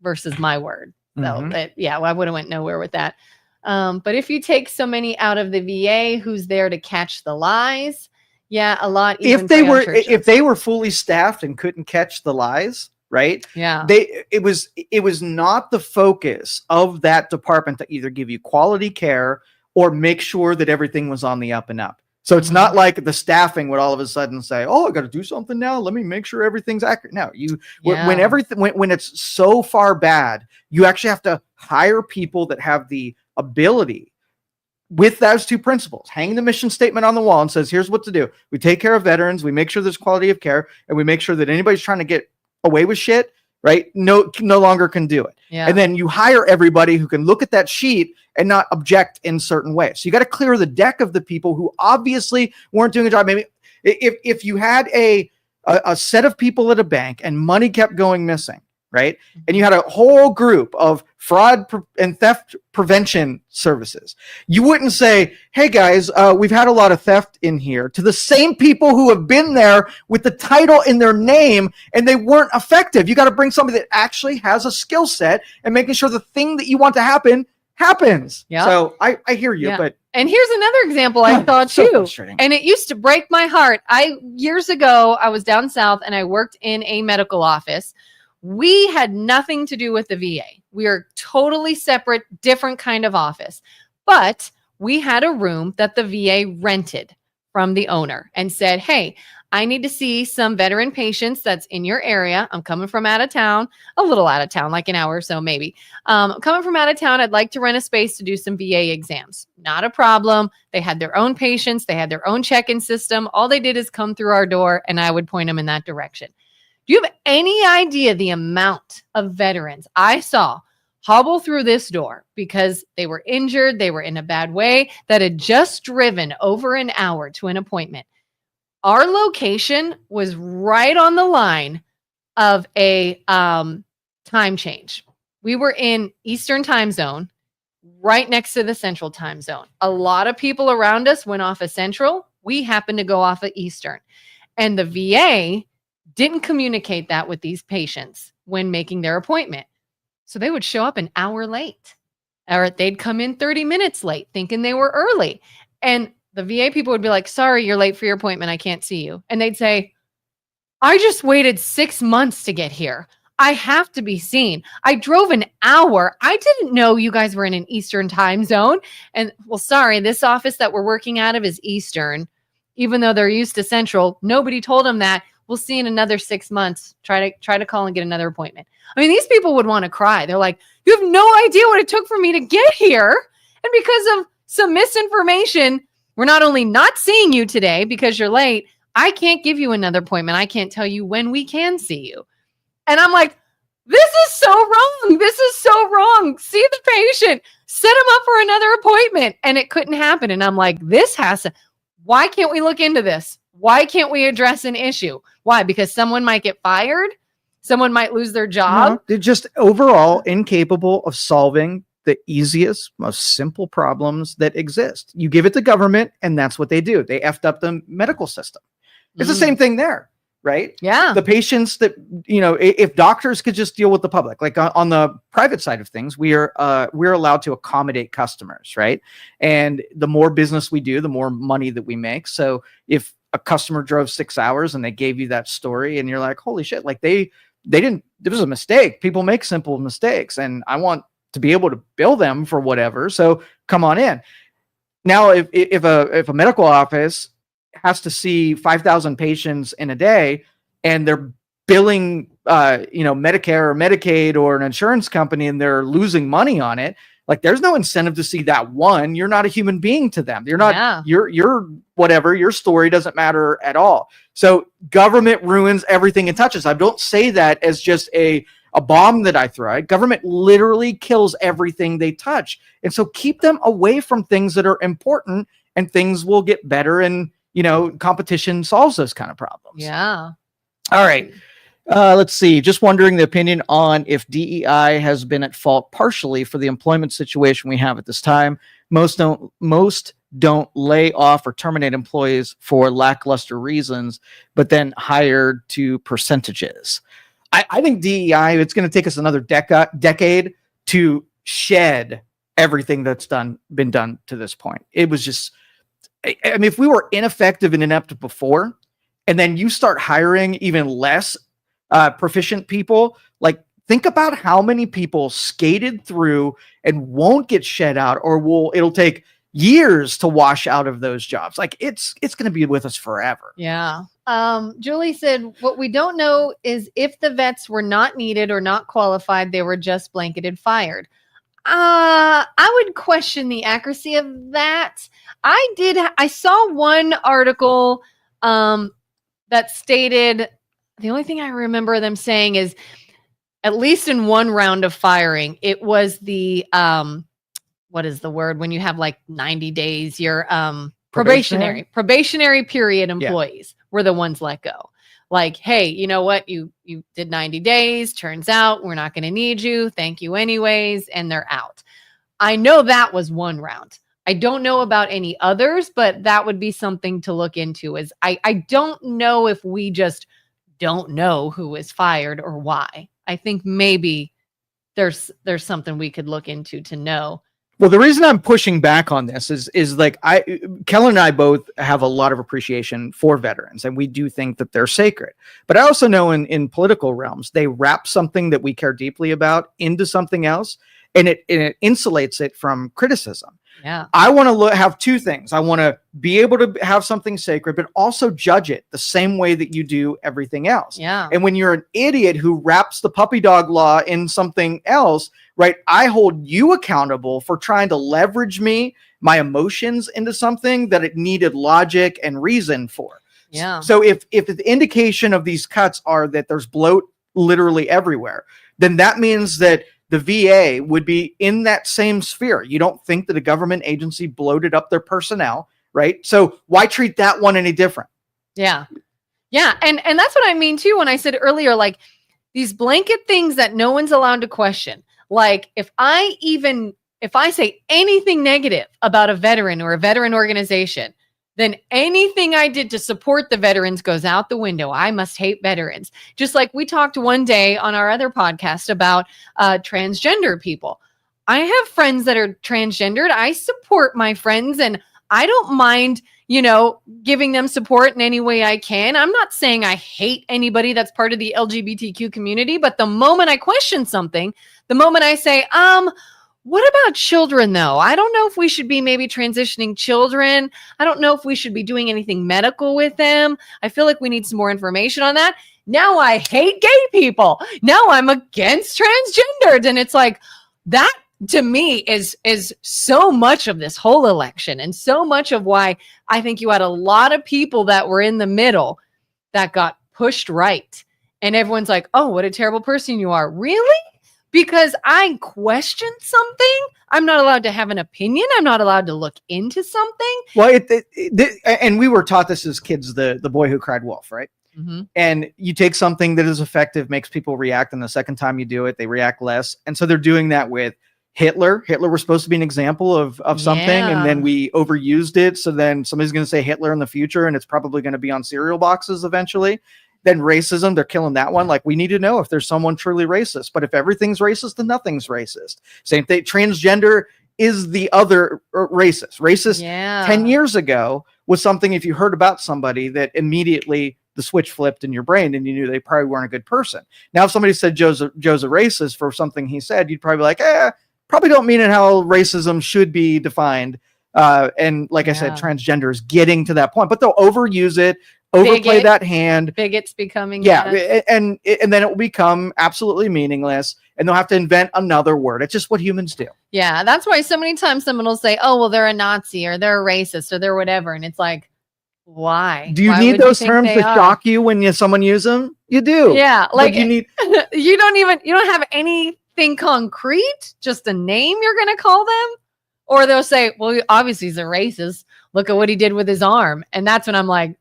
versus my word. So, I would have went nowhere with that. But if you take so many out of the VA, who's there to catch the lies? Yeah, a lot. If they were fully staffed and couldn't catch the lies, right? Yeah. It was not the focus of that department to either give you quality care or make sure that everything was on the up and up. So it's not like the staffing would all of a sudden say, oh, I got to do something now. Let me make sure everything's accurate. No, when it's so far bad, you actually have to hire people that have the ability with those two principles, hang the mission statement on the wall and says, here's what to do. We take care of veterans. We make sure there's quality of care, and we make sure that anybody's trying to get away with shit, right? No longer can do it. Yeah. And then you hire everybody who can look at that sheet and not object in certain ways. So you got to clear the deck of the people who obviously weren't doing a job. Maybe if you had a set of people at a bank and money kept going missing, right? And you had a whole group of fraud and theft prevention services. You wouldn't say, hey guys, we've had a lot of theft in here, to the same people who have been there with the title in their name and they weren't effective. You got to bring somebody that actually has a skill set and making sure the thing that you want to happen happens. Yeah. So I hear you, but. And here's another example I thought too. And it used to break my heart. Years ago, I was down south and I worked in a medical office. We had nothing to do with the VA. We are totally separate, different kind of office. But we had a room that the VA rented from the owner and said, hey, I need to see some veteran patients that's in your area. I'm coming from out of town, a little out of town, like an hour or so maybe. I'm coming from out of town. I'd like to rent a space to do some VA exams. Not a problem. They had their own patients. They had their own check-in system. All they did is come through our door and I would point them in that direction. Do you have any idea the amount of veterans I saw hobble through this door because they were injured, they were in a bad way, that had just driven over an hour to an appointment? Our location was right on the line of a time change. We were in Eastern time zone, right next to the Central time zone. A lot of people around us went off of Central. We happened to go off of Eastern. And the VA didn't communicate that with these patients when making their appointment. So they would show up an hour late, or they'd come in 30 minutes late thinking they were early. And the VA people would be like, sorry, you're late for your appointment. I can't see you. And they'd say, I just waited 6 months to get here. I have to be seen. I drove an hour. I didn't know you guys were in an Eastern time zone. And well, sorry, this office that we're working out of is Eastern, even though they're used to Central. Nobody told them that. We'll see in another 6 months. Try to call and get another appointment. I mean, these people would want to cry. They're like, you have no idea what it took for me to get here. And because of some misinformation, we're not only not seeing you today because you're late, I can't give you another appointment. I can't tell you when we can see you. And I'm like, this is so wrong. This is so wrong. See the patient, set him up for another appointment. And it couldn't happen. And I'm like, why can't we look into this? Why can't we address an issue? Why? Because someone might get fired. Someone might lose their job. No, they're just overall incapable of solving the easiest, most simple problems that exist. You give it to government, and that's what they do. They effed up the medical system. It's the same thing there, right? Yeah. The patients that, if doctors could just deal with the public, like on the private side of things, we're allowed to accommodate customers, right? And the more business we do, the more money that we make. So if a customer drove 6 hours and they gave you that story and you're like, holy shit, like they didn't, it was a mistake. People make simple mistakes and I want to be able to bill them for whatever. So come on in. Now, if a medical office has to see 5,000 patients in a day and they're billing, Medicare or Medicaid or an insurance company and they're losing money on it, like there's no incentive to see that one. You're not a human being to them. You're not, you're whatever, your story doesn't matter at all. So government ruins everything it touches. I don't say that as just a bomb that I throw. Government literally kills everything they touch. And so keep them away from things that are important and things will get better. And, competition solves those kind of problems. Yeah. All right. Let's see. Just wondering the opinion on if DEI has been at fault partially for the employment situation we have at this time. Most don't lay off or terminate employees for lackluster reasons, but then hired to percentages. I think DEI, it's going to take us another decade to shed everything that's been done to this point. It was just, I mean, if we were ineffective and inept before, and then you start hiring even less proficient people, like think about how many people skated through and won't get shed out, or it'll take years to wash out of those jobs. Like it's going to be with us forever. Yeah. Julie said, what we don't know is if the vets were not needed or not qualified, they were just blanketed fired. I would question the accuracy of that. I saw one article that stated, the only thing I remember them saying is, at least in one round of firing, it was the what is the word when you have like 90 days, your probationary period employees were the ones let go. Like, hey, you know what? You did 90 days. Turns out we're not going to need you. Thank you anyways. And they're out. I know that was one round. I don't know about any others, but that would be something to look into. I don't know if we just don't know who was fired or why. I think maybe there's something we could look into to know. Well, the reason I'm pushing back on this is like Kelin and I both have a lot of appreciation for veterans, and we do think that they're sacred. But I also know in political realms, they wrap something that we care deeply about into something else, and it insulates it from criticism. Yeah. I want to have two things. I want to be able to have something sacred, but also judge it the same way that you do everything else. Yeah. And when you're an idiot who wraps the puppy dog law in something else, right? I hold you accountable for trying to leverage my emotions into something that it needed logic and reason for. Yeah. So if the indication of these cuts are that there's bloat literally everywhere, then that means that the VA would be in that same sphere. You don't think that a government agency bloated up their personnel, right? So why treat that one any different? Yeah. Yeah. And that's what I mean too, when I said earlier, like these blanket things that no one's allowed to question. Like if I say anything negative about a veteran or a veteran organization, then anything I did to support the veterans goes out the window. I must hate veterans. Just like we talked one day on our other podcast about transgender people. I have friends that are transgendered. I support my friends and I don't mind, giving them support in any way I can. I'm not saying I hate anybody that's part of the LGBTQ community, but the moment I question something, the moment I say, what about children, though? I don't know if we should be maybe transitioning children. I don't know if we should be doing anything medical with them. I feel like we need some more information on that. Now I hate gay people. Now I'm against transgendered. And it's like, that to me is so much of this whole election and so much of why I think you had a lot of people that were in the middle that got pushed right. And everyone's like, oh, what a terrible person you are. Really? Because I questioned something, I'm not allowed to have an opinion. I'm not allowed to look into something. Well, and we were taught this as kids, the boy who cried wolf, right? Mm-hmm. And you take something that is effective, makes people react, and the second time you do it, they react less. And so they're doing that with Hitler. Hitler was supposed to be an example of something, and then we overused it. So then somebody's going to say Hitler in the future, and it's probably going to be on cereal boxes eventually. Then racism, they're killing that one. Like, we need to know if there's someone truly racist. But if everything's racist, then nothing's racist. Same thing. Transgender is the other racist. Racist 10 years ago was something, if you heard about somebody, that immediately the switch flipped in your brain and you knew they probably weren't a good person. Now, if somebody said Joe's a racist for something he said, you'd probably be like, probably don't mean it how racism should be defined. And like I said, transgender is getting to that point, but they'll overuse it, overplay that hand. Bigots becoming. And then it will become absolutely meaningless and they'll have to invent another word. It's just what humans do. Yeah. That's why so many times someone will say, oh, well, they're a Nazi or they're a racist or they're whatever. And it's like, why? Do you need those terms to shock you when someone use them? You do. Yeah. Like you need, you don't have anything concrete, just a name you're going to call them. Or they'll say, well, obviously he's a racist. Look at what he did with his arm. And that's when I'm like,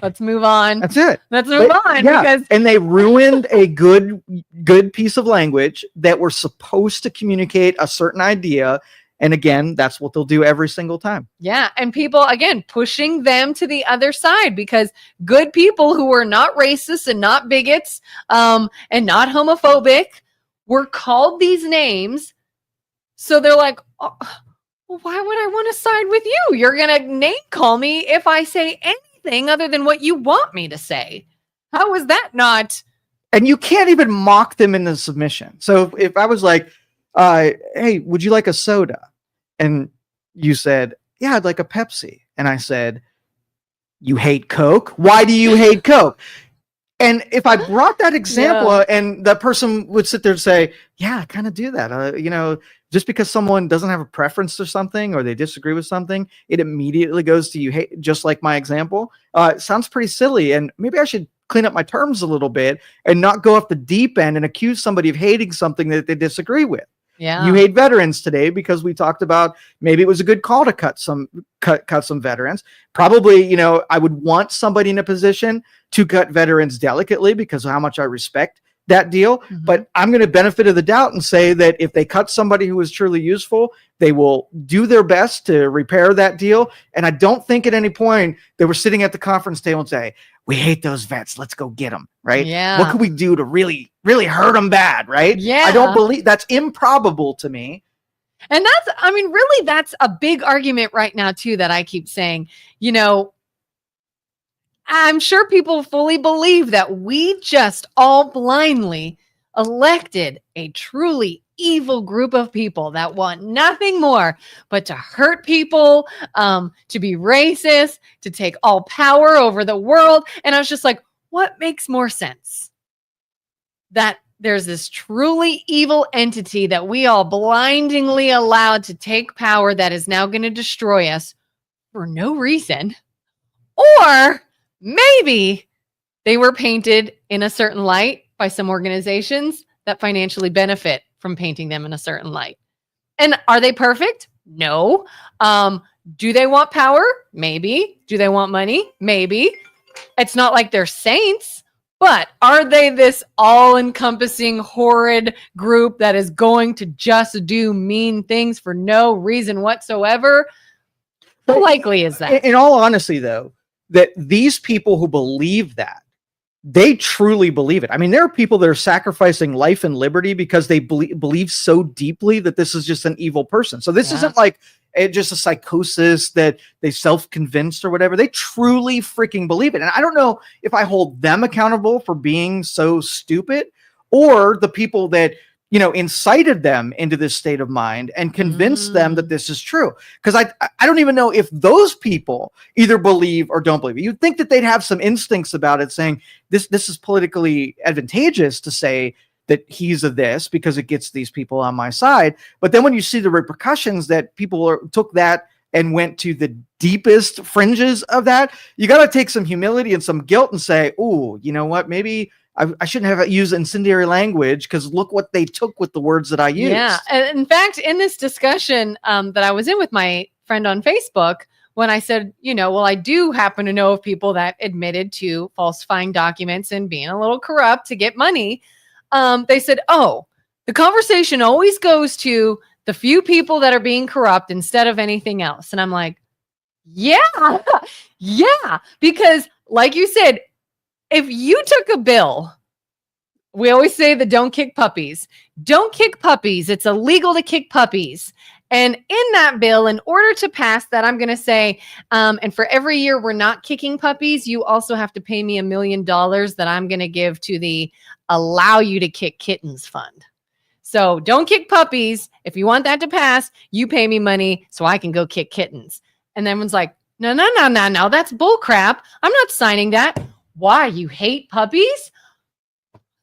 let's move on. That's it. Let's move on. Yeah. And they ruined a good piece of language that we're supposed to communicate a certain idea. And again, that's what they'll do every single time. Yeah. And people, again, pushing them to the other side because good people who were not racist and not bigots and not homophobic were called these names. So they're like, oh, well, why would I want to side with you? You're going to name call me if I say anything other than what you want me to say. How is that not? And you can't even mock them in the submission. So if I was like, hey, would you like a soda? And you said, yeah, I'd like a Pepsi. And I said, you hate Coke? Why do you hate Coke? And if I brought that example and that person would sit there and say, yeah, I kind of do that. Just because someone doesn't have a preference or something, or they disagree with something, it immediately goes to you hate, just like my example. It sounds pretty silly. And maybe I should clean up my terms a little bit and not go off the deep end and accuse somebody of hating something that they disagree with. Yeah. You hate veterans today because we talked about maybe it was a good call to cut some veterans. Probably, I would want somebody in a position to cut veterans delicately because of how much I respect that deal. Mm-hmm. But I'm going to benefit of the doubt and say that if they cut somebody who is truly useful, they will do their best to repair that deal. And I don't think at any point they were sitting at the conference table and say, we hate those vets. Let's go get them. Right. Yeah. What can we do to really, really hurt them bad? Right. Yeah. I don't believe that's improbable to me. And that's a big argument right now too, that I keep saying, I'm sure people fully believe that we just all blindly elected a truly evil group of people that want nothing more but to hurt people, to be racist, to take all power over the world. And I was just like, what makes more sense? That there's this truly evil entity that we all blindingly allowed to take power that is now going to destroy us for no reason. Or maybe they were painted in a certain light by some organizations that financially benefit from painting them in a certain light. And are they perfect? No. Do they want power? Maybe. Do they want money? Maybe. It's not like they're saints, but are they this all-encompassing, horrid group that is going to just do mean things for no reason whatsoever? How likely is that? In all honesty, though, that these people who believe that, they truly believe it. I mean, there are people that are sacrificing life and liberty because they believe so deeply that this is just an evil person. So this isn't like just a psychosis that they self-convinced or whatever. They truly freaking believe it. And I don't know if I hold them accountable for being so stupid, or the people that, you know, incited them into this state of mind and convinced them that this is true. Because I don't even know if those people either believe or don't believe it. You'd think that they'd have some instincts about it, saying this is politically advantageous to say that he's a this because it gets these people on my side. But then when you see the repercussions that people took that and went to the deepest fringes of that, you got to take some humility and some guilt and say, oh, you know what, maybe I shouldn't have used incendiary language, because look what they took with the words that I used. Yeah. And in fact, in this discussion that I was in with my friend on Facebook, when I said, you know, well, I do happen to know of people that admitted to falsifying documents and being a little corrupt to get money. They said, oh, the conversation always goes to the few people that are being corrupt instead of anything else. And I'm like, yeah, yeah. Because like you said, if you took a bill, we always say that don't kick puppies. Don't kick puppies. It's illegal to kick puppies. And in that bill, in order to pass that, I'm going to say, and for every year we're not kicking puppies, you also have to pay me $1 million that I'm going to give to the Allow You to Kick Kittens Fund. So don't kick puppies. If you want that to pass, you pay me money so I can go kick kittens. And everyone's like, no, that's bull crap. I'm not signing that. Why? You hate puppies?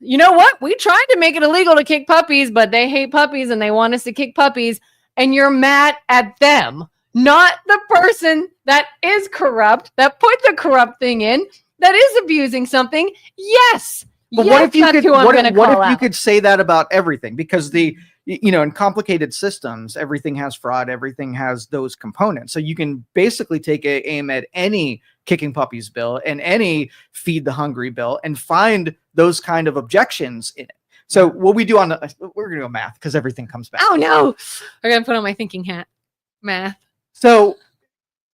You know what? We tried to make it illegal to kick puppies, but they hate puppies and they want us to kick puppies. And you're mad at them, not the person that is corrupt, that put the corrupt thing in, that is abusing something. Yes. But yes, what if you could? What if you out. could say that about everything? Because in complicated systems, everything has fraud, everything has those components. So you can basically take aim at any kicking puppies bill and any feed the hungry bill and find those kind of objections in it. So what we do we're going to go math, because everything comes back. Oh no, I'm going to put on my thinking hat. Math. So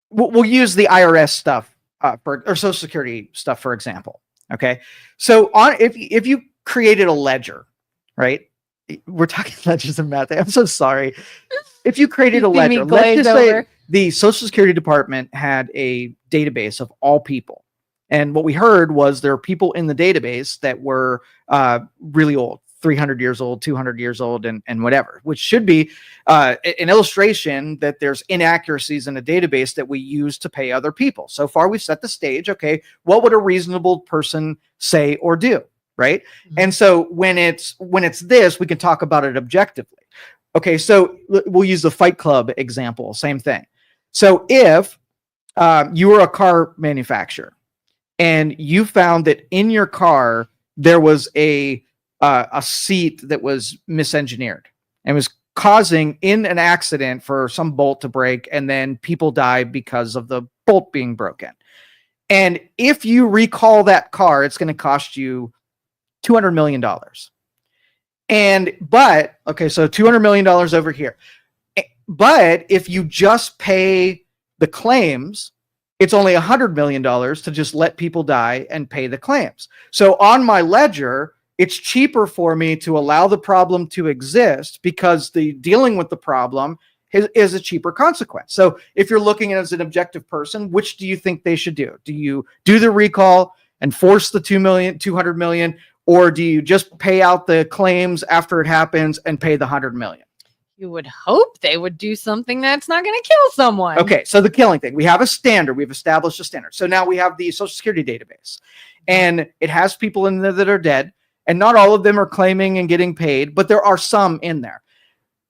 we'll use the IRS stuff or Social Security stuff, for example. Okay. So if you created a ledger, right? We're talking ledgers and math. I'm so sorry. If you created a ledger, let's just say the Social Security Department had a database of all people. And what we heard was there are people in the database that were really old, 300 years old, 200 years old, and whatever, which should be an illustration that there's inaccuracies in a database that we use to pay other people. So far, we've set the stage. Okay, what would a reasonable person say or do? Right. Mm-hmm. And so when it's this, we can talk about it objectively. Okay, so we'll use the Fight Club example. Same thing. So if you were a car manufacturer and you found that in your car there was a seat that was misengineered and was causing in an accident for some bolt to break, and then people die because of the bolt being broken. And if you recall that car, it's going to cost you $200 million. So $200 million over here. But if you just pay the claims, it's only $100 million to just let people die and pay the claims. So on my ledger, it's cheaper for me to allow the problem to exist because the dealing with the problem is a cheaper consequence. So if you're looking at it as an objective person, which do you think they should do? Do you do the recall and force the $200 million, or do you just pay out the claims after it happens and pay the $100 million? You would hope they would do something that's not going to kill someone. Okay, so the killing thing. We have a standard. We've established a standard. So now we have the Social Security database, and it has people in there that are dead, and not all of them are claiming and getting paid, but there are some in there.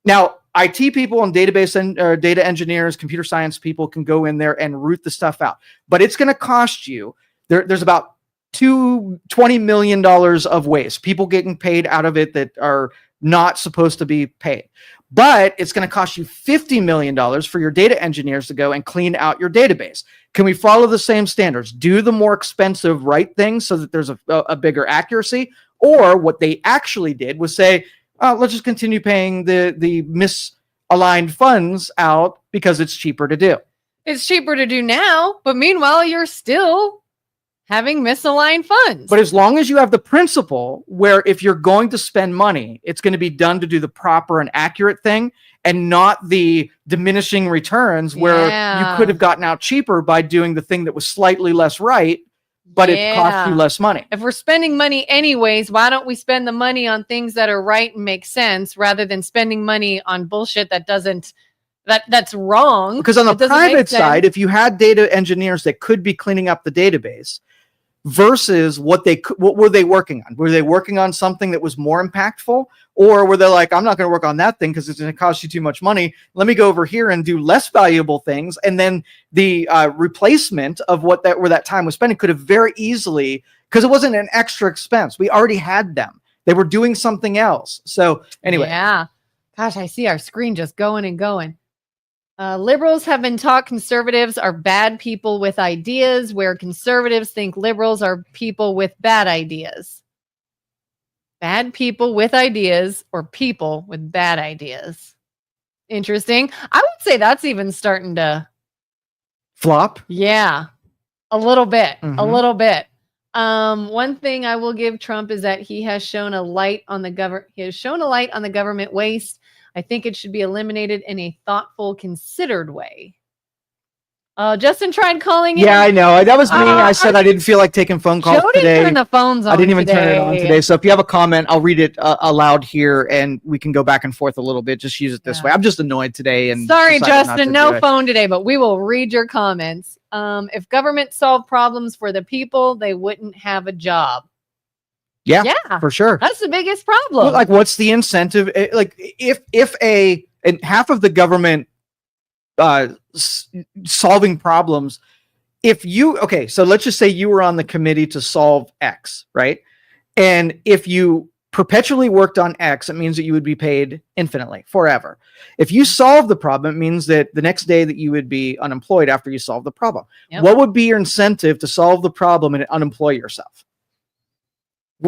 Now, IT people and database and data engineers, computer science people can go in there and root the stuff out, but it's going to cost you. There's about $20 million of waste, people getting paid out of it that are not supposed to be paid. But it's going to cost you $50 million for your data engineers to go and clean out your database. Can we follow the same standards? Do the more expensive right things so that there's a bigger accuracy? Or what they actually did was say, let's just continue paying the misaligned funds out because it's cheaper to do. It's cheaper to do now, but meanwhile, you're still having misaligned funds. But as long as you have the principle where if you're going to spend money, it's going to be done to do the proper and accurate thing and not the diminishing returns where you could have gotten out cheaper by doing the thing that was slightly less right, but it cost you less money. If we're spending money anyways, why don't we spend the money on things that are right and make sense rather than spending money on bullshit that doesn't that's wrong? Because on the private side, if you had data engineers that could be cleaning up the database versus what were they working on? Were they working on something that was more impactful? Or were they like, I'm not going to work on that thing because it's going to cost you too much money. Let me go over here and do less valuable things. And then the replacement of where that time was spending could have very easily, because it wasn't an extra expense. We already had them. They were doing something else. So anyway. Yeah. Gosh, I see our screen just going and going. Liberals have been taught conservatives are bad people with ideas, where conservatives think liberals are people with bad ideas. Bad people with ideas or people with bad ideas. Interesting. I would say that's even starting to flop. Yeah, a little bit. A little bit. One thing I will give Trump is that he has shown a light on the government waste. I think it should be eliminated in a thoughtful, considered way. Justin tried calling in. Yeah, I know. That was me. I said I didn't feel like taking phone calls Joe today. Didn't turn the phones on. I didn't even turn it on today. So if you have a comment, I'll read it aloud here, and we can go back and forth a little bit. Just use it this way. I'm just annoyed today. And sorry, Justin, no phone today, but we will read your comments. If government solved problems for the people, they wouldn't have a job. Yeah, for sure. That's the biggest problem. Well, like, what's the incentive? Like, and half of the government solving problems, so let's just say you were on the committee to solve X, right? And if you perpetually worked on X, it means that you would be paid infinitely, forever. If you solve the problem, it means that the next day that you would be unemployed after you solve the problem. Yep. What would be your incentive to solve the problem and unemploy yourself?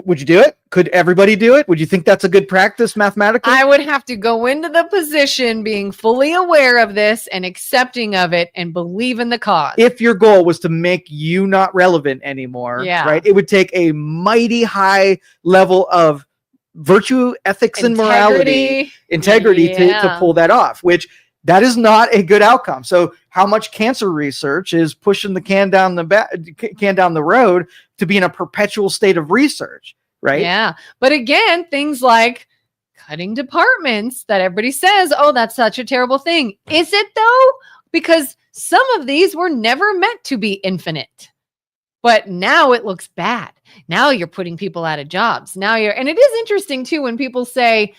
Would you do it? Could everybody do it? Would you think that's a good practice mathematically? I would have to go into the position being fully aware of this and accepting of it and believe in the cause. If your goal was to make you not relevant anymore, right? It would take a mighty high level of virtue, ethics, and morality, integrity to pull that off, which that is not a good outcome. So how much cancer research is pushing the can down the road to be in a perpetual state of research, right? Yeah. But again, things like cutting departments that everybody says, oh, that's such a terrible thing. Is it though? Because some of these were never meant to be infinite. But now it looks bad. Now you're putting people out of jobs. And it is interesting too when people say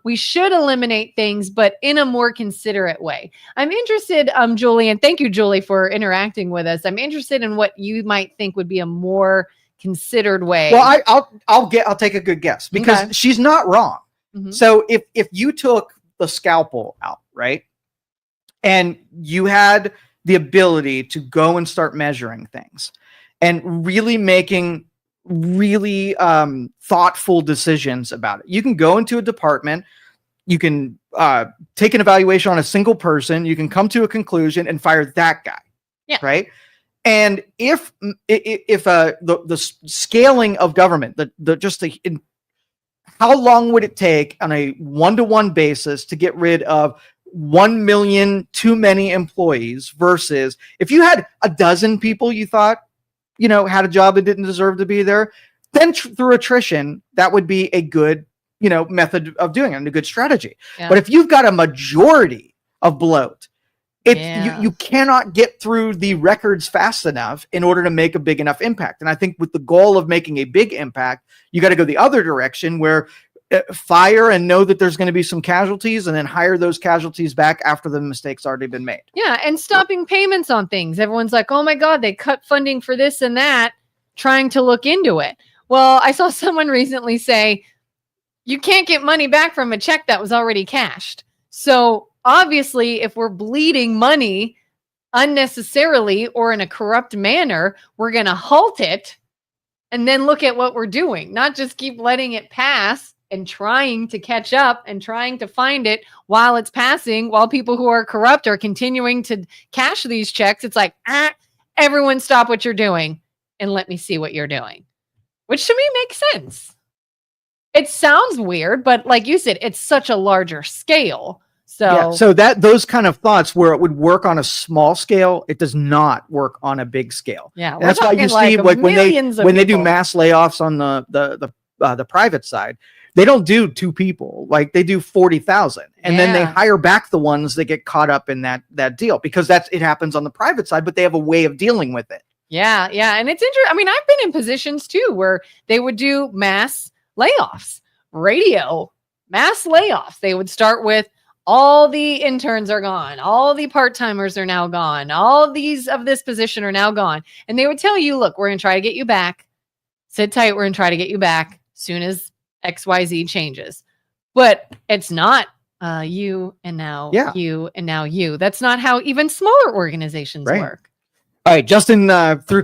we should eliminate things, but in a more considerate way. I'm interested, Julie, and thank you, Julie, for interacting with us. I'm interested in what you might think would be a more considered way. Well, I'll take a good guess because she's not wrong. Mm-hmm. So if you took the scalpel out, right, and you had the ability to go and start measuring things and really making really thoughtful decisions about it. You can go into a department, you can take an evaluation on a single person, you can come to a conclusion and fire that guy, right? And if the scaling of government, how long would it take on a one-to-one basis to get rid of 1 million too many employees versus if you had a dozen people you thought had a job that didn't deserve to be there, then through attrition, that would be a good, method of doing it and a good strategy. Yeah. But if you've got a majority of bloat, you cannot get through the records fast enough in order to make a big enough impact. And I think with the goal of making a big impact, you got to go the other direction where fire and know that there's going to be some casualties and then hire those casualties back after the mistake's already been made. Yeah. And stopping payments on things. Everyone's like, oh my God, they cut funding for this and that, trying to look into it. Well, I saw someone recently say, you can't get money back from a check that was already cashed. So obviously, if we're bleeding money unnecessarily or in a corrupt manner, we're going to halt it and then look at what we're doing, not just keep letting it pass and trying to catch up and trying to find it while it's passing, while people who are corrupt are continuing to cash these checks. It's like, everyone stop what you're doing and let me see what you're doing, which to me makes sense. It sounds weird, but like you said, it's such a larger scale. So that those kind of thoughts where it would work on a small scale, it does not work on a big scale. Yeah, and that's why you see like when they do mass layoffs on the private side, they don't do 2 people, like they do 40,000, and then they hire back the ones that get caught up in that deal, because it happens on the private side, but they have a way of dealing with it. Yeah, and it's interesting. I mean, I've been in positions too where they would do mass layoffs, radio mass layoffs. They would start with, all the interns are gone. All the part-timers are now gone. All these of this position are now gone. And they would tell you, look, we're going to try to get you back. Sit tight. We're going to try to get you back soon as XYZ changes. But it's not you and now you and now you. That's not how even smaller organizations work. All right, Justin threw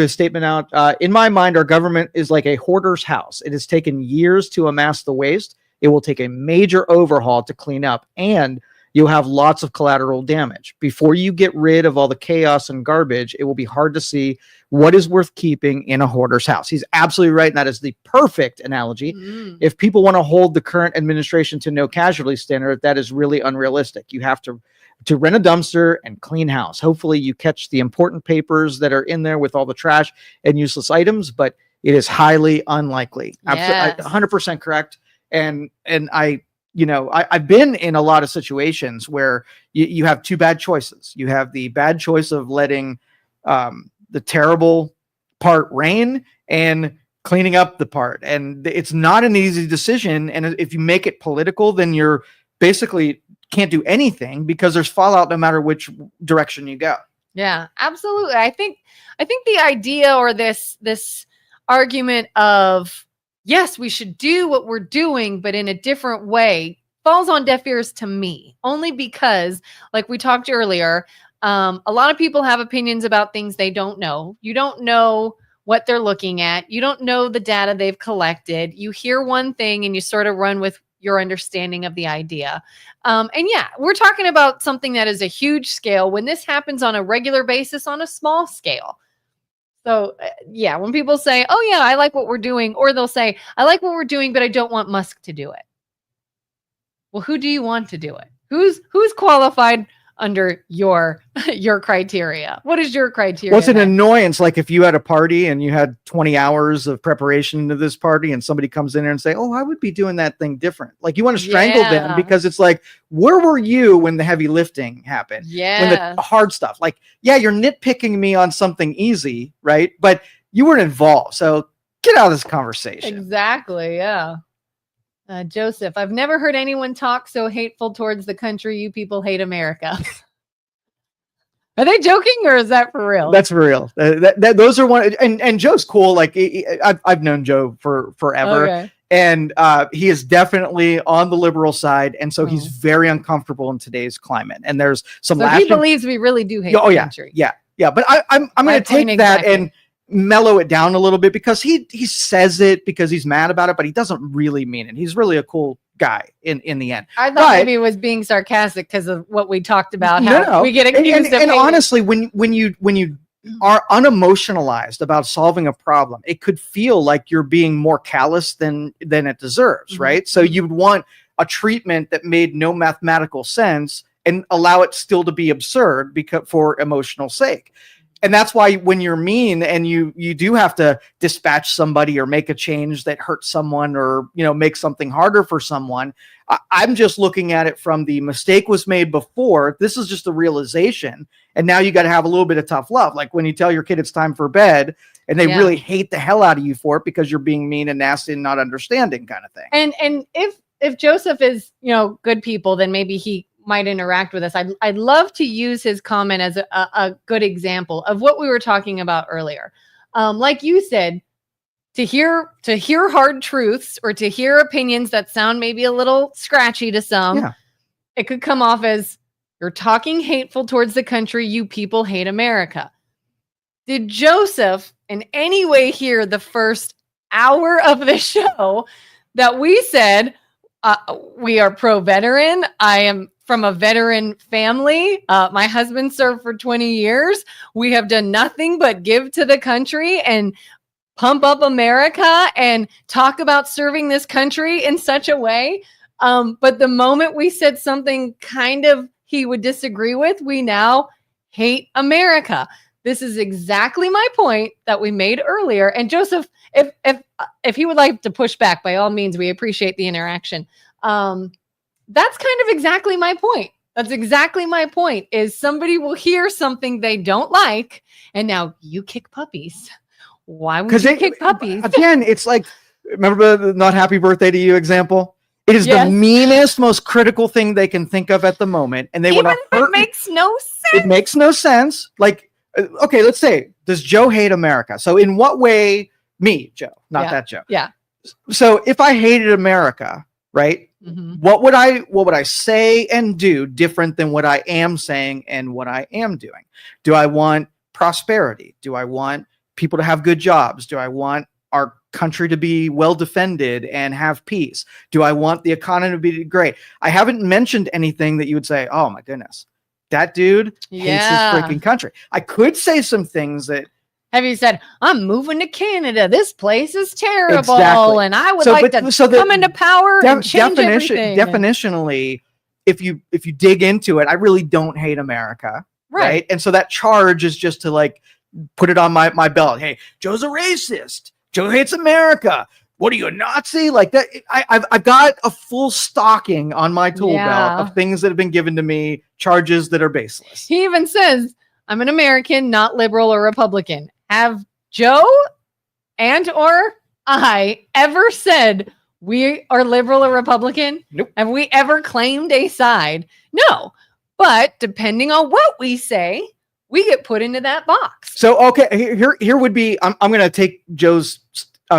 a statement out. In my mind, our government is like a hoarder's house. It has taken years to amass the waste. It will take a major overhaul to clean up, and you'll have lots of collateral damage. Before you get rid of all the chaos and garbage, it will be hard to see what is worth keeping in a hoarder's house. He's absolutely right, and that is the perfect analogy. If people want to hold the current administration to no casualty standard, that is really unrealistic. You have to rent a dumpster and clean house. Hopefully you catch the important papers that are in there with all the trash and useless items, but it is highly unlikely. Yes. 100% correct. And I've been in a lot of situations where you have 2 bad choices. You have the bad choice of letting the terrible part reign and cleaning up the part. And it's not an easy decision. And if you make it political, then you're basically can't do anything, because there's fallout no matter which direction you go. Yeah, absolutely. I think the idea, or this argument of, yes, we should do what we're doing, but in a different way, falls on deaf ears to me, only because, like we talked earlier, a lot of people have opinions about things they don't know. You don't know what they're looking at. You don't know the data they've collected. You hear one thing and you sort of run with your understanding of the idea. And yeah, we're talking about something that is a huge scale when this happens on a regular basis on a small scale. So yeah, when people say, oh yeah, I like what we're doing, or they'll say, I like what we're doing, but I don't want Musk to do it. Well, who do you want to do it? Who's qualified under your criteria? What is your criteria? Well, it's an annoyance. Like if you had a party and you had 20 hours of preparation to this party, and somebody comes in there and say, oh, I would be doing that thing different. Like you want to strangle them, because it's like, where were you when the heavy lifting happened? Yeah. When the hard stuff, like, yeah, you're nitpicking me on something easy, right? But you weren't involved. So get out of this conversation. Exactly. Yeah. Joseph, I've never heard anyone talk so hateful towards the country. You people hate America. Are they joking, or is that for real? That's for real. Those are one. And Joe's cool. Like I've known Joe for forever, Okay. and he is definitely on the liberal side, and so he's very uncomfortable in today's climate. And there's some. So he believes we really do hate the country. Yeah. But I'm going to take that and mellow it down a little bit, because he says it because he's mad about it, but he doesn't really mean it. He's really a cool guy in the end. I thought maybe it was being sarcastic because of what we talked about. How we get accused of and honestly, when you are unemotionalized about solving a problem, it could feel like you're being more callous than it deserves, right? So you would want a treatment that made no mathematical sense and allow it still to be absurd because for emotional sake. And that's why when you're mean and you do have to dispatch somebody or make a change that hurts someone, or, make something harder for someone, I'm just looking at it from the mistake was made before. This is just a realization. And now you got to have a little bit of tough love. Like when you tell your kid it's time for bed and they really hate the hell out of you for it because you're being mean and nasty and not understanding, kind of thing. And if Joseph is, good people, then maybe he might interact with us. I'd love to use his comment as a good example of what we were talking about earlier. Like you said, to hear hard truths, or to hear opinions that sound maybe a little scratchy to some, it could come off as, you're talking hateful towards the country. You people hate America. Did Joseph in any way hear the first hour of the show that we said we are pro-veteran. I am from a veteran family. My husband served for 20 years. We have done nothing but give to the country and pump up America and talk about serving this country in such a way. But the moment we said something kind of he would disagree with, we now hate America. This is exactly my point that we made earlier. And Joseph, if he would like to push back, by all means, we appreciate the interaction. That's kind of exactly my point. That's exactly my point, is somebody will hear something they don't like, and now you kick puppies. Why would you kick puppies? Again, it's like, remember the not happy birthday to you example? It is the meanest, most critical thing they can think of at the moment. And they want to hurt. It makes no sense. It makes no sense. Like, okay, let's say, does Joe hate America? So in what way, me, Joe, not that Joe. Yeah. So if I hated America, right? Mm-hmm. What would I say and do different than what I am saying and what I am doing? Do I want prosperity? Do I want people to have good jobs? Do I want our country to be well defended and have peace? Do I want the economy to be great? I haven't mentioned anything that you would say, oh my goodness, that dude hates his freaking country. I could say some things that. Have you said, I'm moving to Canada, this place is terrible, exactly. And I would like to come into power and change everything. Definitionally, if you dig into it, I really don't hate America. Right. And so that charge is just to like put it on my belt. Hey, Joe's a racist. Joe hates America. What are you, a Nazi? Like that. I've got a full stocking on my tool belt of things that have been given to me, charges that are baseless. He even says, I'm an American, not liberal or Republican. Have Joe and or I ever said we are liberal or Republican? Nope. Have we ever claimed a side? No. But depending on what we say, we get put into that box. So, okay, here would be, I'm going to take Joe's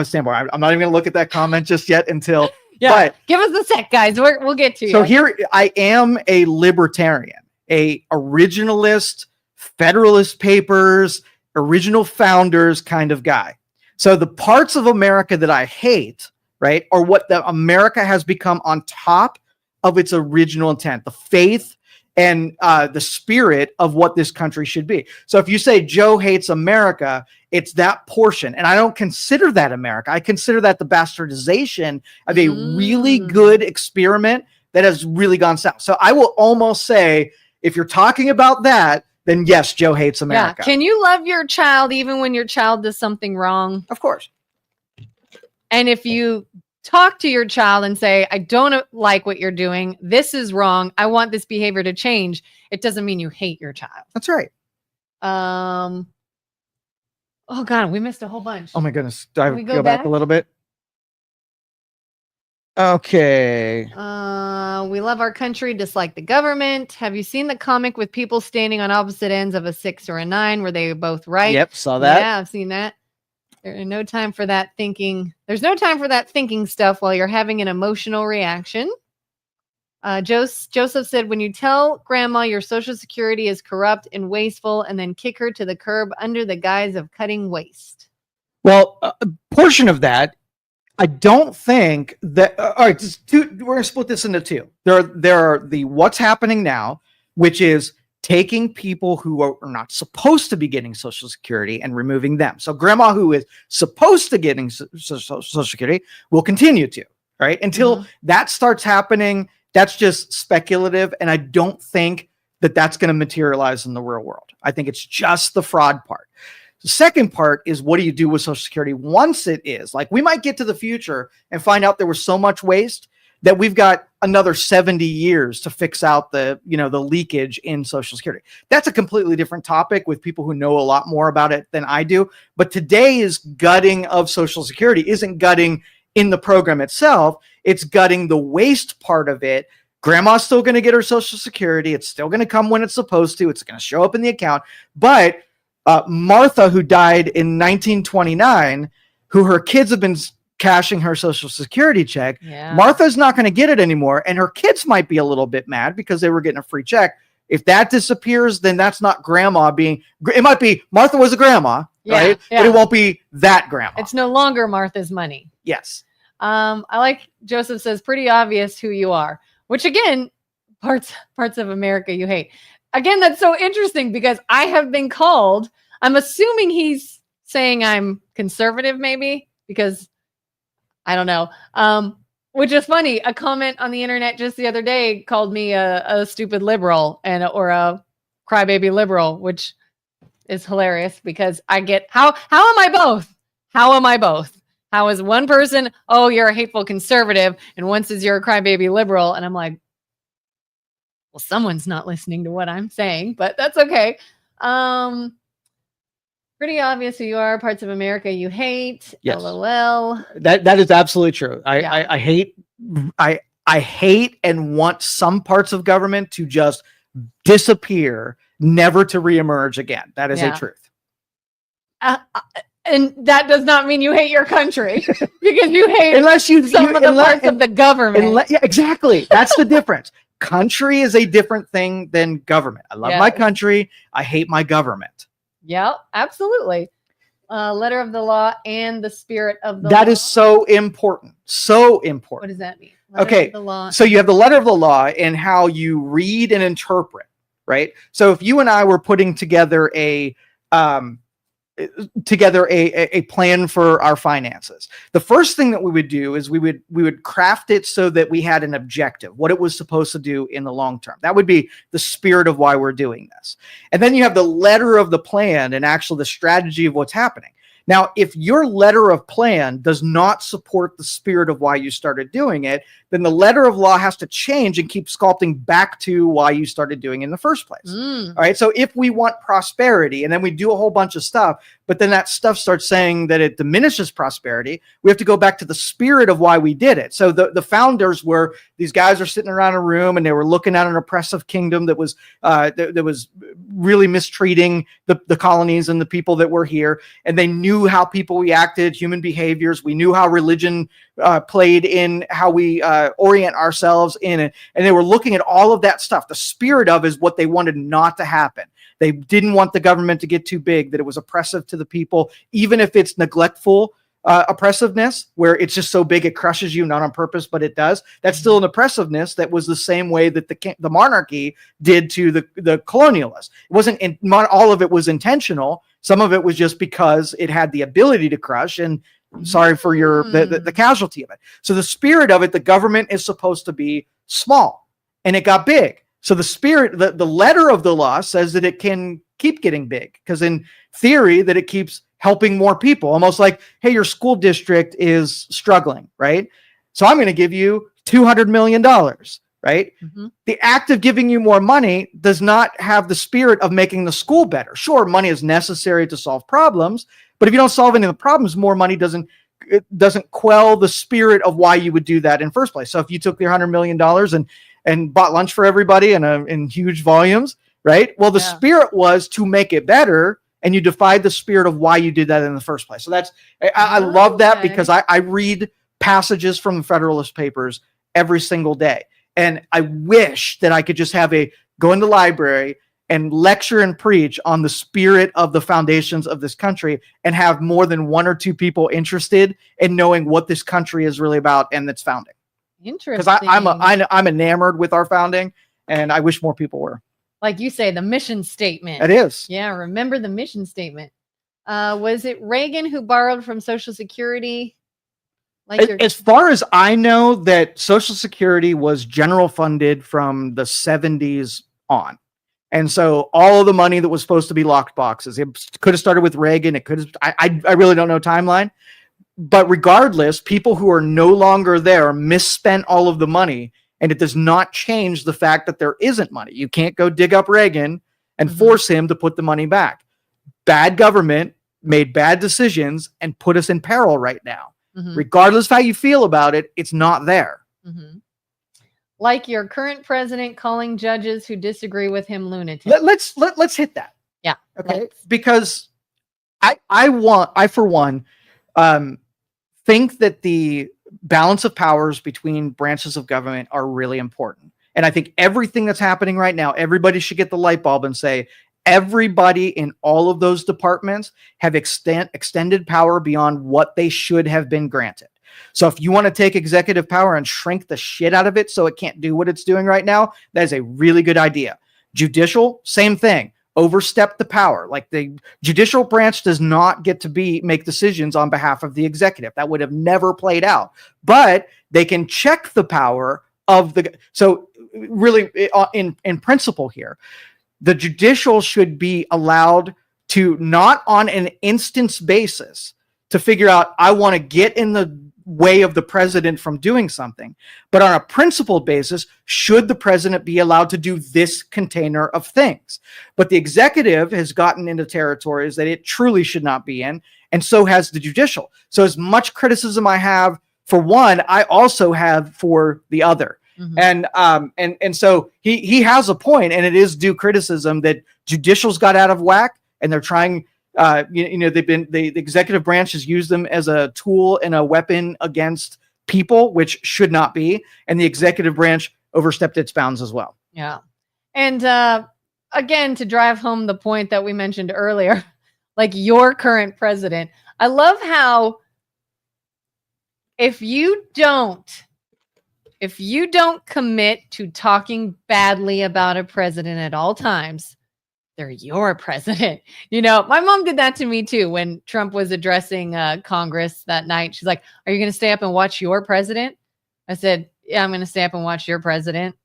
standpoint. I'm not even going to look at that comment just yet until, but give us a sec, guys. We'll get to you. So here, I am a libertarian, a originalist, Federalist Papers, original founders kind of guy. So the parts of America that I hate, right, are what the America has become on top of its original intent, the faith and the spirit of what this country should be. So if you say Joe hates America, it's that portion. And I don't consider that America. I consider that the bastardization of a really good experiment that has really gone south. So I will almost say, if you're talking about that, then yes, Joe hates America. Yeah. Can you love your child even when your child does something wrong? Of course. And if you talk to your child and say, I don't like what you're doing, this is wrong, I want this behavior to change, it doesn't mean you hate your child. That's right. Oh God, we missed a whole bunch. Oh my goodness. Do I go back a little bit? Okay. We love our country, dislike the government. Have you seen the comic with people standing on opposite ends of a 6 or a 9? Were they both right? Yep, saw that. Yeah, I've seen that. There's no time for that thinking. There's no time for that thinking stuff while you're having an emotional reaction. Joseph said, when you tell grandma your Social Security is corrupt and wasteful and then kick her to the curb under the guise of cutting waste. Well, a portion of that, I don't think that, all right, we're going to split this into two. There are the what's happening now, which is taking people who are not supposed to be getting Social Security and removing them. So grandma who is supposed to getting Social Security will continue to, right? Until that starts happening, that's just speculative. And I don't think that that's going to materialize in the real world. I think it's just the fraud part. The second part is, what do you do with Social Security once it is? Like, we might get to the future and find out there was so much waste that we've got another 70 years to fix out the leakage in Social Security. That's a completely different topic with people who know a lot more about it than I do. But today's gutting of Social Security isn't gutting in the program itself. It's gutting the waste part of it. Grandma's still going to get her Social Security. It's still going to come when it's supposed to. It's going to show up in the account. But Martha, who died in 1929, who her kids have been cashing her Social Security check, Martha's not going to get it anymore. And her kids might be a little bit mad because they were getting a free check. If that disappears, then that's not grandma being, it might be Martha was a grandma, right? Yeah. But it won't be that grandma. It's no longer Martha's money. Yes. I like Joseph says, pretty obvious who you are, which again, parts of America you hate. Again, that's so interesting because I have been called, I'm assuming he's saying I'm conservative maybe because I don't know. Which is funny. A comment on the internet just the other day called me a stupid liberal or a crybaby liberal, which is hilarious because I get how am I both? How am I both? How is one person, oh, you're a hateful conservative, and one says you're a crybaby liberal, and I'm like, well, someone's not listening to what I'm saying, but that's okay. Pretty obvious who you are. Parts of America you hate. Yes. LOL. That is absolutely true. Yeah. I hate I hate and want some parts of government to just disappear, never to reemerge again. That is a truth. And that does not mean you hate your country because you hate unless you some of the parts of the government. Yeah, exactly. That's the difference. Country is a different thing than government. I love my country. I hate my government. Yeah, absolutely. Letter of the law and the spirit of the law. That is so important. So important. What does that mean? Okay. So you have the letter of the law and how you read and interpret, right? So if you and I were putting together a plan for our finances, the first thing that we would do is we would craft it so that we had an objective, what it was supposed to do in the long term. That would be the spirit of why we're doing this. And then you have the letter of the plan and actually the strategy of what's happening. Now, if your letter of plan does not support the spirit of why you started doing it, then the letter of law has to change and keep sculpting back to why you started doing it in the first place. All right. So if we want prosperity and then we do a whole bunch of stuff, but then that stuff starts saying that it diminishes prosperity, we have to go back to the spirit of why we did it. So the founders were, these guys are sitting around a room and they were looking at an oppressive kingdom that was really mistreating the colonies and the people that were here. And they knew how people reacted, human behaviors. We knew how religion played in how we orient ourselves in it. And they were looking at all of that stuff. The spirit of is what they wanted not to happen. They didn't want the government to get too big, that it was oppressive to the people, even if it's neglectful oppressiveness, where it's just so big it crushes you, not on purpose, but it does. That's still an oppressiveness that was the same way that the monarchy did to the colonialists. It wasn't not all of it was intentional. Some of it was just because it had the ability to crush, and sorry for the casualty of it. So the spirit of it, the government is supposed to be small, and it got big. So the spirit, the letter of the law says that it can keep getting big, because in theory that it keeps helping more people, almost like, hey, your school district is struggling, right? So I'm going to give you $200 million, right? Mm-hmm. The act of giving you more money does not have the spirit of making the school better. Sure, money is necessary to solve problems, but if you don't solve any of the problems, more money doesn't quell the spirit of why you would do that in the first place. So if you took your $100 million and bought lunch for everybody in huge volumes, right? Well, the spirit was to make it better, and you defied the spirit of why you did that in the first place. So I love that, because I read passages from the Federalist Papers every single day. And I wish that I could just go in the library and lecture and preach on the spirit of the foundations of this country, and have more than one or two people interested in knowing what this country is really about and its founding. Interesting. Because I'm enamored with our founding, and I wish more people were. Like you say, the mission statement. It is. Yeah, remember the mission statement. Was it Reagan who borrowed from Social Security? As far as I know, that Social Security was general funded from the 70s on. And so all of the money that was supposed to be locked boxes, it could have started with Reagan. It could have, I really don't know timeline. But regardless, people who are no longer there misspent all of the money. And it does not change the fact that there isn't money. You can't go dig up Reagan and force him to put the money back. Bad government made bad decisions and put us in peril right now. Regardless of how you feel about it, it's not there. Like your current president calling judges who disagree with him lunatics. Let's hit that. Yeah. Okay. Because I for one think that the balance of powers between branches of government are really important. And I think everything that's happening right now, everybody should get the light bulb and say, everybody in all of those departments have extended power beyond what they should have been granted. So if you want to take executive power and shrink the shit out of it so it can't do what it's doing right now, that is a really good idea. Judicial, same thing. Overstep the power. Like the judicial branch does not get to make decisions on behalf of the executive. That would have never played out. But they can check the power of the. So really, in principle here, the judicial should be allowed to, not on an instance basis, to figure out, I want to get in the way of the president from doing something, but on a principled basis, should the president be allowed to do this container of things? But the executive has gotten into territories that it truly should not be in, and so has the judicial. So as much criticism I have for one, I also have for the other. And so he has a point, and it is due criticism that judicial's got out of whack, and they're trying. The executive branch has used them as a tool and a weapon against people, which should not be. And the executive branch overstepped its bounds as well. Yeah. And again, to drive home the point that we mentioned earlier, like your current president, I love how if you don't commit to talking badly about a president at all times, they're your president. My mom did that to me too when Trump was addressing Congress that night. She's like, "Are you going to stay up and watch your president?" I said, "Yeah, I'm going to stay up and watch your president."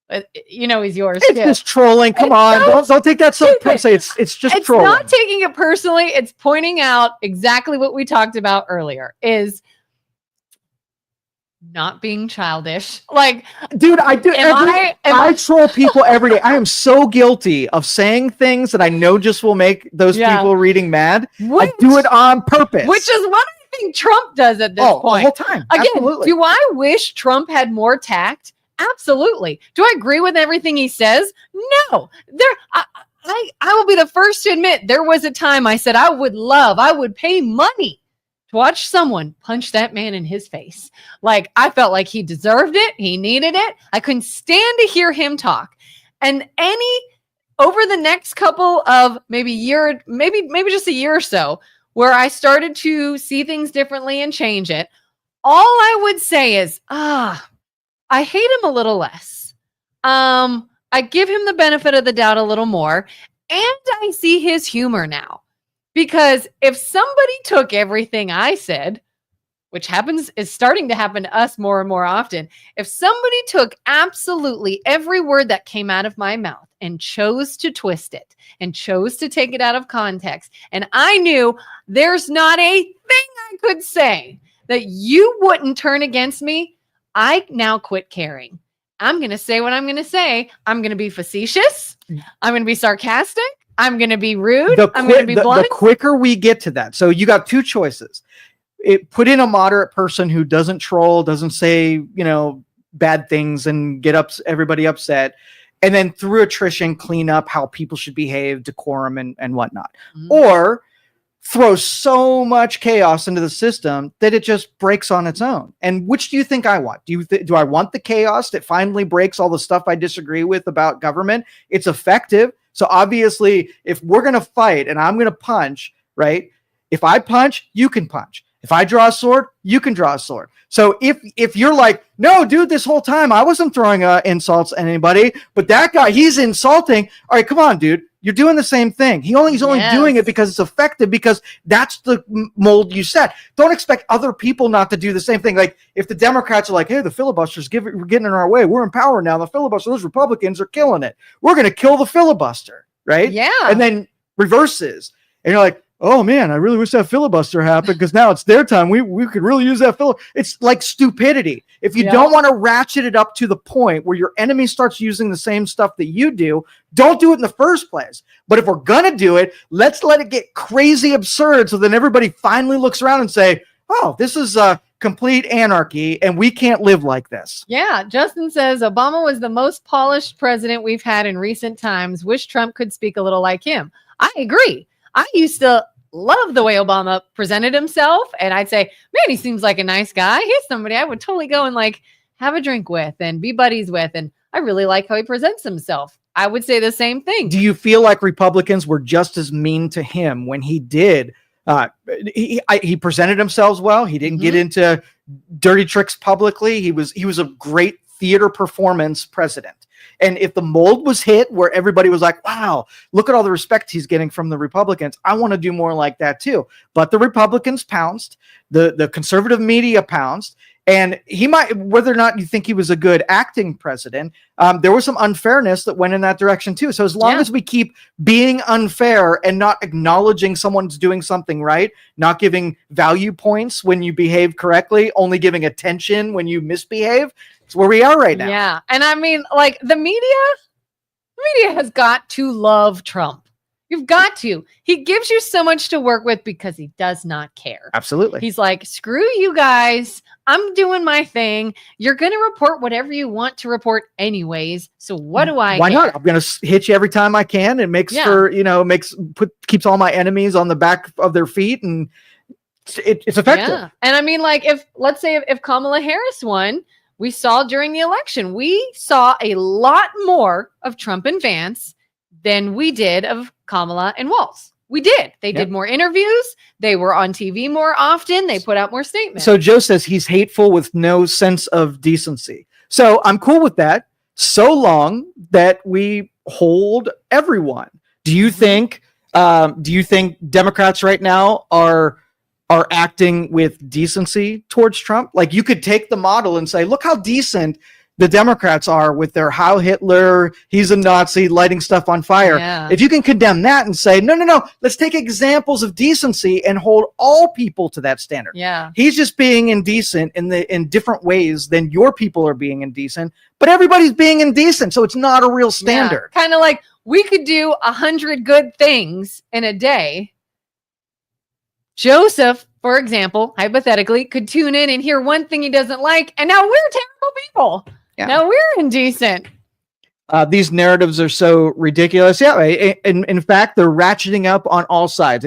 But he's yours. It's just trolling. Come on, don't take that so personally. It's just trolling. It's not taking it personally. It's pointing out exactly what we talked about earlier. Is not being childish. Like, dude, I do. I troll people every day. I am so guilty of saying things that I know just will make those people reading mad. I do it on purpose. Which is what I think Trump does at this point. The whole time. Again, absolutely. Do I wish Trump had more tact? Absolutely. Do I agree with everything he says? No. I will be the first to admit there was a time I said I would pay money to watch someone punch that man in his face. Like, I felt like he deserved it. He needed it. I couldn't stand to hear him talk. And over the next couple of maybe just a year or so, where I started to see things differently and change it, all I would say is, I hate him a little less. I give him the benefit of the doubt a little more. And I see his humor now. Because if somebody took everything I said, which is starting to happen to us more and more often, if somebody took absolutely every word that came out of my mouth and chose to twist it and chose to take it out of context, and I knew there's not a thing I could say that you wouldn't turn against me, I now quit caring. I'm going to say what I'm going to say. I'm going to be facetious. I'm going to be sarcastic. I'm going to be rude. I'm going to be blunt. The quicker we get to that. So you got two choices. Put in a moderate person who doesn't troll, doesn't say, bad things and get everybody upset. And then through attrition, clean up how people should behave, decorum and whatnot. Mm-hmm. Or throw so much chaos into the system that it just breaks on its own. And which do you think I want? Do I want the chaos that finally breaks all the stuff I disagree with about government? It's effective. So obviously, if we're going to fight and I'm going to punch, right? If I punch, you can punch. If I draw a sword, you can draw a sword. So if you're like, no, dude, this whole time I wasn't throwing insults at anybody, but that guy, he's insulting. All right, come on, dude. You're doing the same thing. He's only doing it because it's effective, because that's the mold you set. Don't expect other people not to do the same thing. Like if the Democrats are like, hey, the filibuster's we're getting in our way. We're in power now. The filibuster, those Republicans are killing it. We're going to kill the filibuster, right? Yeah. And then reverses. And you're like, oh man, I really wish that filibuster happened because now it's their time. We could really use that filibuster. It's like stupidity. If you don't want to ratchet it up to the point where your enemy starts using the same stuff that you do, don't do it in the first place. But if we're going to do it, let's let it get crazy absurd so then everybody finally looks around and say, oh, this is complete anarchy and we can't live like this. Yeah. Justin says Obama was the most polished president we've had in recent times. Wish Trump could speak a little like him. I agree. I used to love the way Obama presented himself. And I'd say, man, he seems like a nice guy. He's somebody I would totally go and like have a drink with and be buddies with. And I really like how he presents himself. I would say the same thing. Do you feel like Republicans were just as mean to him when he did? He presented himself well. He didn't get into dirty tricks publicly. He was a great theater performance president. And if the mold was hit where everybody was like, wow, look at all the respect he's getting from the Republicans, I want to do more like that too. But the Republicans pounced, the conservative media pounced, and he might, whether or not you think he was a good acting president, there was some unfairness that went in that direction too. So as long as we keep being unfair and not acknowledging someone's doing something right, not giving value points when you behave correctly, only giving attention when you misbehave, it's where we are right now. Yeah. And I mean, like the media has got to love Trump. You've got to. He gives you so much to work with because he does not care. Absolutely. He's like, screw you guys. I'm doing my thing. You're going to report whatever you want to report anyways. So what do I Why care? not? I'm going to hit you every time I can. It makes for, keeps all my enemies on the back of their feet, and it's effective. Yeah. And I mean, like, let's say if Kamala Harris won, we saw during the election, we saw a lot more of Trump and Vance than we did of Kamala and Walz. We did. They did more interviews. They were on TV more often. They put out more statements. So Joe says he's hateful with no sense of decency. So I'm cool with that, so long that we hold everyone. Do you think Democrats right now are acting with decency towards Trump? Like, you could take the model and say, look how decent the Democrats are with their Heil Hitler, he's a Nazi, lighting stuff on fire. Yeah. If you can condemn that and say, no, let's take examples of decency and hold all people to that standard. Yeah. He's just being indecent in different ways than your people are being indecent, but everybody's being indecent, so it's not a real standard. Yeah. Kind of like we could do 100 good things in a day. Joseph, for example, hypothetically, could tune in and hear one thing he doesn't like, and now we're terrible people. Yeah. Now we're indecent. These narratives are so ridiculous. Yeah, in fact, they're ratcheting up on all sides.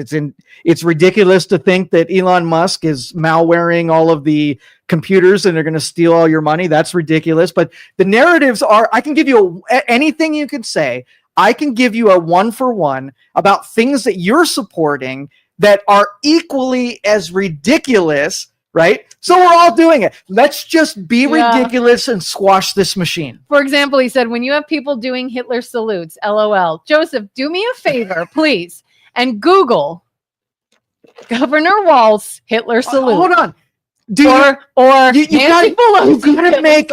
It's ridiculous to think that Elon Musk is malwaring all of the computers and they're going to steal all your money. That's ridiculous. But the narratives are, I can give you anything you could say. I can give you a 1-for-1 about things that you're supporting that are equally as ridiculous, right? So we're all doing it. Let's just be ridiculous and squash this machine. For example, he said, when you have people doing Hitler salutes, LOL. Joseph, do me a favor, please, and Google Governor Walz Hitler salute. Hold on. You gotta make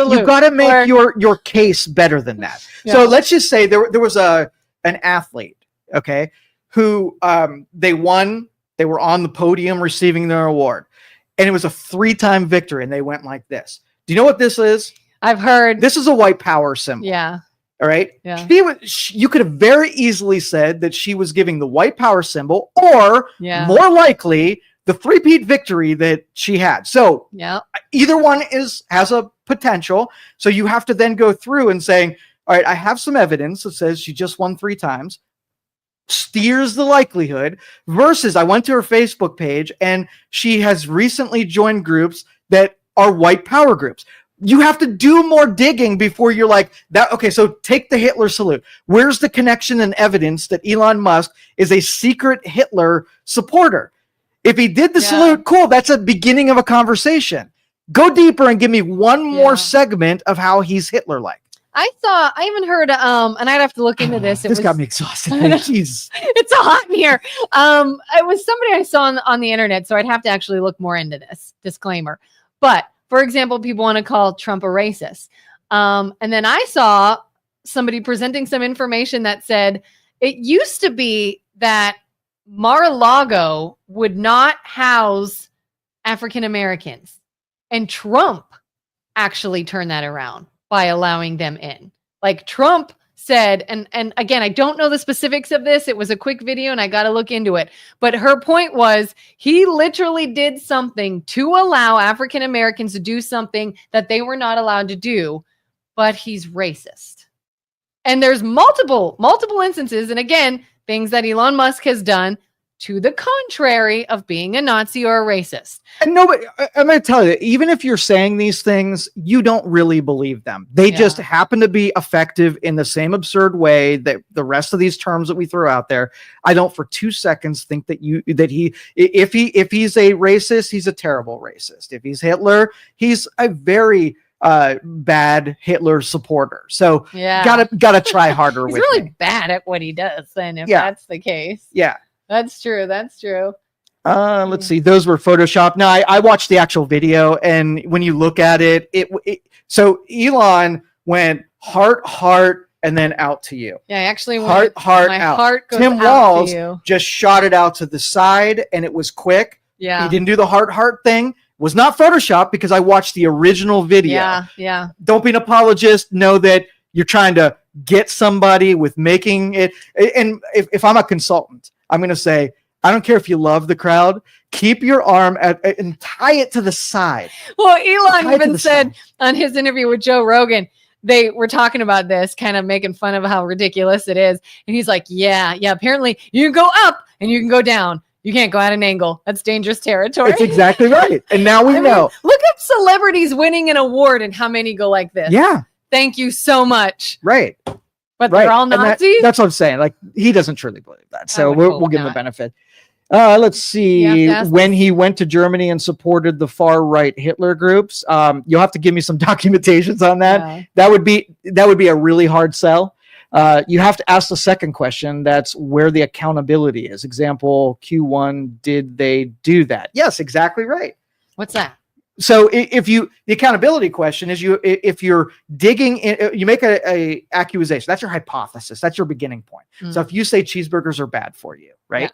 your case better than that. Yeah. So let's just say there was an athlete, okay, who they won. They were on the podium receiving their award, and it was a 3-time victory, and they went like this. Do you know what this is? I've heard. This is a white power symbol. Yeah. All right. Yeah. You could have very easily said that she was giving the white power symbol, or more likely the 3-peat victory that she had. So either one has a potential. So you have to then go through and saying, all right, I have some evidence that says she just won 3 times. Steers the likelihood, versus I went to her Facebook page and she has recently joined groups that are white power groups. You have to do more digging before you're like that. Okay, so take the Hitler salute. Where's the connection and evidence that Elon Musk is a secret Hitler supporter? If he did the salute, cool. That's a beginning of a conversation. Go deeper and give me one more segment of how he's Hitler-like. I even heard, and I'd have to look into this. This got me exhausted. Jeez. It's hot in here. It was somebody I saw on the internet, so I'd have to actually look more into this. Disclaimer. But for example, people want to call Trump a racist. And then I saw somebody presenting some information that said it used to be that Mar-a-Lago would not house African Americans, and Trump actually turned that around by allowing them in. Like Trump said, and again, I don't know the specifics of this. It was a quick video and I got to look into it. But her point was he literally did something to allow African Americans to do something that they were not allowed to do, but he's racist. And there's multiple instances. And again, things that Elon Musk has done to the contrary of being a Nazi or a racist. And nobody, I'm going to tell you, even if you're saying these things, you don't really believe them. They just happen to be effective in the same absurd way that the rest of these terms that we throw out there. I don't for 2 seconds think that if he's a racist, he's a terrible racist. If he's Hitler, he's a very bad Hitler supporter. So gotta try harder. He's with really me. Bad at what he does. Then if that's the case, that's true. That's true. Let's see. Those were Photoshopped. No, I watched the actual video, and when you look at it, so Elon went heart, and then out to you. Yeah, I actually went heart my out. Heart goes Tim out Walls to you. just shot it out to the side, and it was quick. Yeah, he didn't do the heart thing. Was not Photoshop because I watched the original video. Yeah. Don't be an apologist. Know that you're trying to get somebody with making it. And if I'm a consultant, I'm going to say, I don't care if you love the crowd, keep your arm and tie it to the side. Well, Elon even said on his interview with Joe Rogan, they were talking about this, kind of making fun of how ridiculous it is. And he's like, yeah, apparently you can go up and you can go down. You can't go at an angle. That's dangerous territory. That's exactly right. And now we know. Look up celebrities winning an award and how many go like this. Yeah. Thank you so much. Right. But they're all Nazis? That's what I'm saying. Like, he doesn't truly believe that. So we'll give him the benefit. Let's see. When he went to Germany and supported the far right Hitler groups, you'll have to give me some documentations on that. Yeah. That would be a really hard sell. You have to ask the second question. That's where the accountability is. Example Q1, did they do that? Yes, exactly right. What's that? So the accountability question is if you're digging in, you make a accusation. That's your hypothesis. That's your beginning point. So if you say cheeseburgers are bad for you, right? Yeah.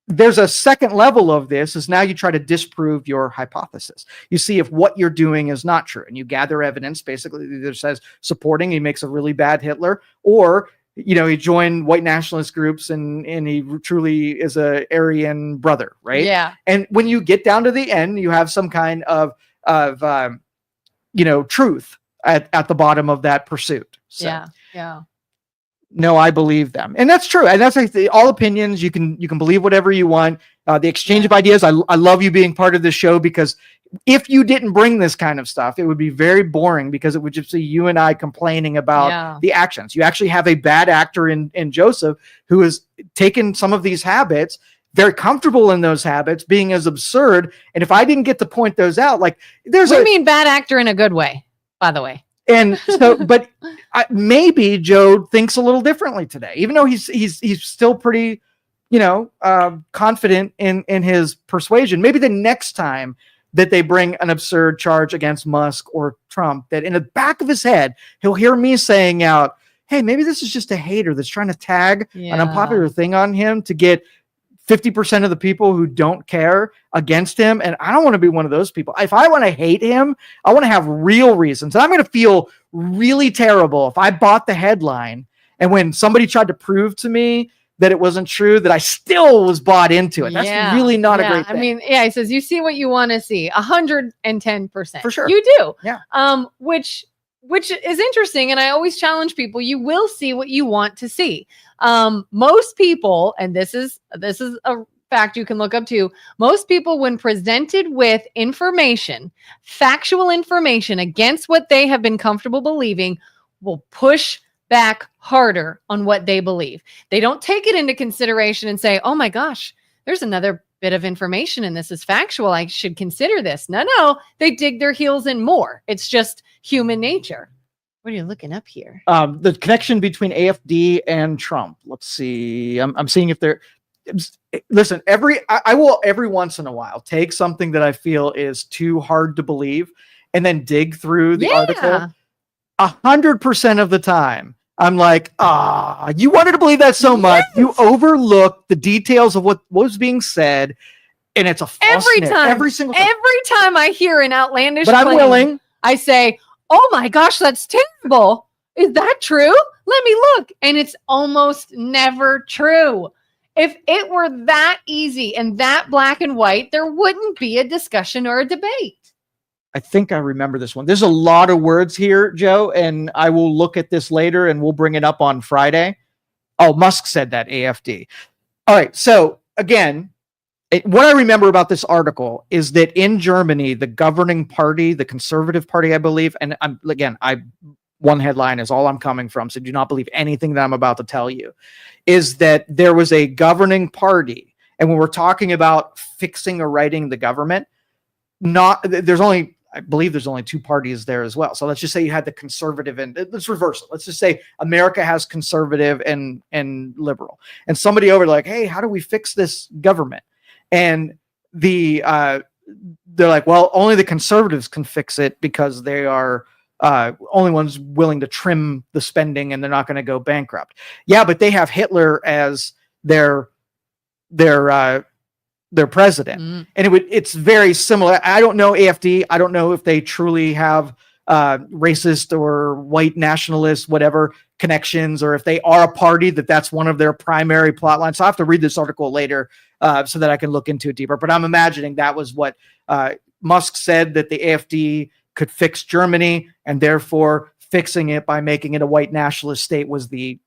There's a second level of this is now you try to disprove your hypothesis. You see if what you're doing is not true, and you gather evidence. Basically, either says supporting he makes a really bad Hitler, or he joined white nationalist groups and he truly is a Aryan brother, right? Yeah. And when you get down to the end, you have some kind of truth at the bottom of that pursuit. So. Yeah. No, I believe them. And that's true. And that's like all opinions. You can believe whatever you want. The exchange of ideas. I love you being part of this show, because if you didn't bring this kind of stuff, it would be very boring, because it would just be you and I complaining about the actions. You actually have a bad actor in Joseph who has taken some of these habits, very comfortable in those habits, being as absurd. And if I didn't get to point those out, like I mean bad actor in a good way, by the way. And so, but maybe Joe thinks a little differently today, even though he's still pretty, confident in his persuasion. Maybe the next time that they bring an absurd charge against Musk or Trump, that in the back of his head, he'll hear me saying out, hey, maybe this is just a hater that's trying to tag an unpopular thing on him to get 50% of the people who don't care against him. And I don't want to be one of those people. If I want to hate him, I want to have real reasons. And I'm going to feel really terrible if I bought the headline, and when somebody tried to prove to me that it wasn't true, that I still was bought into it. That's really not a great thing. I mean, he says, you see what you want to see. 110%. For sure. You do. Yeah. Which is interesting. And I always challenge people, you will see what you want to see. Most people, and this is a fact you can look up to, most people, when presented with information, factual information against what they have been comfortable believing, will push back harder on what they believe. They don't take it into consideration and say, oh my gosh, there's another bit of information and this is factual, I should consider this. No, they dig their heels in more. It's just human nature. What are you looking up here? The connection between AFD and Trump. Let's see. I'm seeing if there. Listen, I will every once in a while take something that I feel is too hard to believe and then dig through the article. 100% of the time, I'm like, you wanted to believe that so much. You overlook the details of what was being said, and it's a false every single time. Every time I hear an outlandish claim, I'm willing. I say, oh my gosh, that's terrible. Is that true? Let me look. And it's almost never true. If it were that easy and that black and white, there wouldn't be a discussion or a debate. I think I remember this one. There's a lot of words here, Joe, and I will look at this later and we'll bring it up on Friday. Oh, Musk said that, AFD. All right. So again, what I remember about this article is that in Germany, the governing party, the Conservative Party, I believe, and one headline is all I'm coming from, so do not believe anything that I'm about to tell you, is that there was a governing party. And when we're talking about fixing or righting the government, I believe there's only two parties there as well. So let's just say you had the conservative and let's reverse it. Let's just say America has conservative and liberal, and somebody over like, hey, how do we fix this government? And they're like, well, only the conservatives can fix it because they are only ones willing to trim the spending and they're not going to go bankrupt. Yeah, but they have Hitler as their president. And it's very similar. I don't know AFD. I don't know if they truly have racist or white nationalist, whatever connections, or if they are a party that's one of their primary plot lines. So I have to read this article later so that I can look into it deeper. But I'm imagining that was what Musk said, that the AFD could fix Germany, and therefore fixing it by making it a white nationalist state was the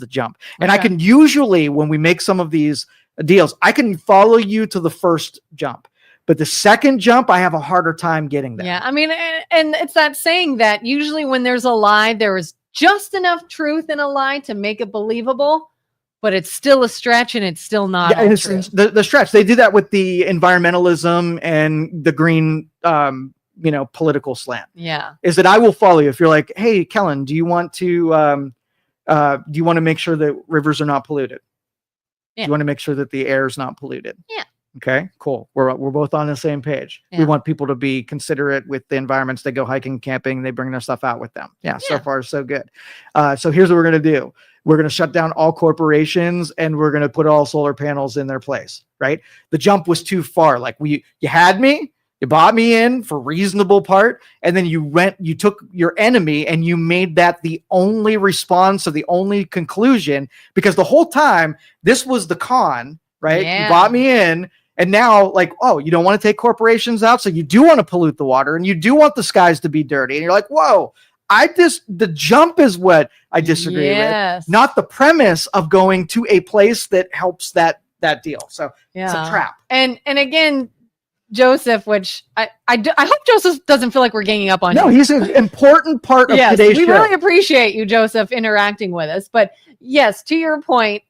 jump. And I can usually, when we make some of these deals, I can follow you to the first jump, but the second jump, I have a harder time getting there. Yeah, I mean, and it's that saying that usually when there's a lie, there is just enough truth in a lie to make it believable, but it's still a stretch and it's still not. Yeah, it's the stretch. They do that with the environmentalism and the green political slant. Yeah. Is that I will follow you if you're like, hey, Kelin, do you want to make sure that rivers are not polluted? Yeah. Do you want to make sure that the air is not polluted? Yeah. Okay, cool. We're both on the same page. Yeah. We want people to be considerate with the environments. They go hiking, camping, they bring their stuff out with them. Yeah. So far, so good. So here's what we're going to do. We're going to shut down all corporations and we're going to put all solar panels in their place, right? The jump was too far. Like you had me, you bought me in for reasonable part, and then you took your enemy and you made that the only response or the only conclusion, because the whole time this was the con, right? Yeah. You bought me in, and now like, oh, you don't want to take corporations out, so you do want to pollute the water and you do want the skies to be dirty, and you're like, whoa, the jump is what I disagree with, not the premise of going to a place that helps that deal. So it's a trap. And again, Joseph, which I hope Joseph doesn't feel like we're ganging up on him. No, he's an important part of today's show. We really appreciate you, Joseph, interacting with us. But yes, to your point,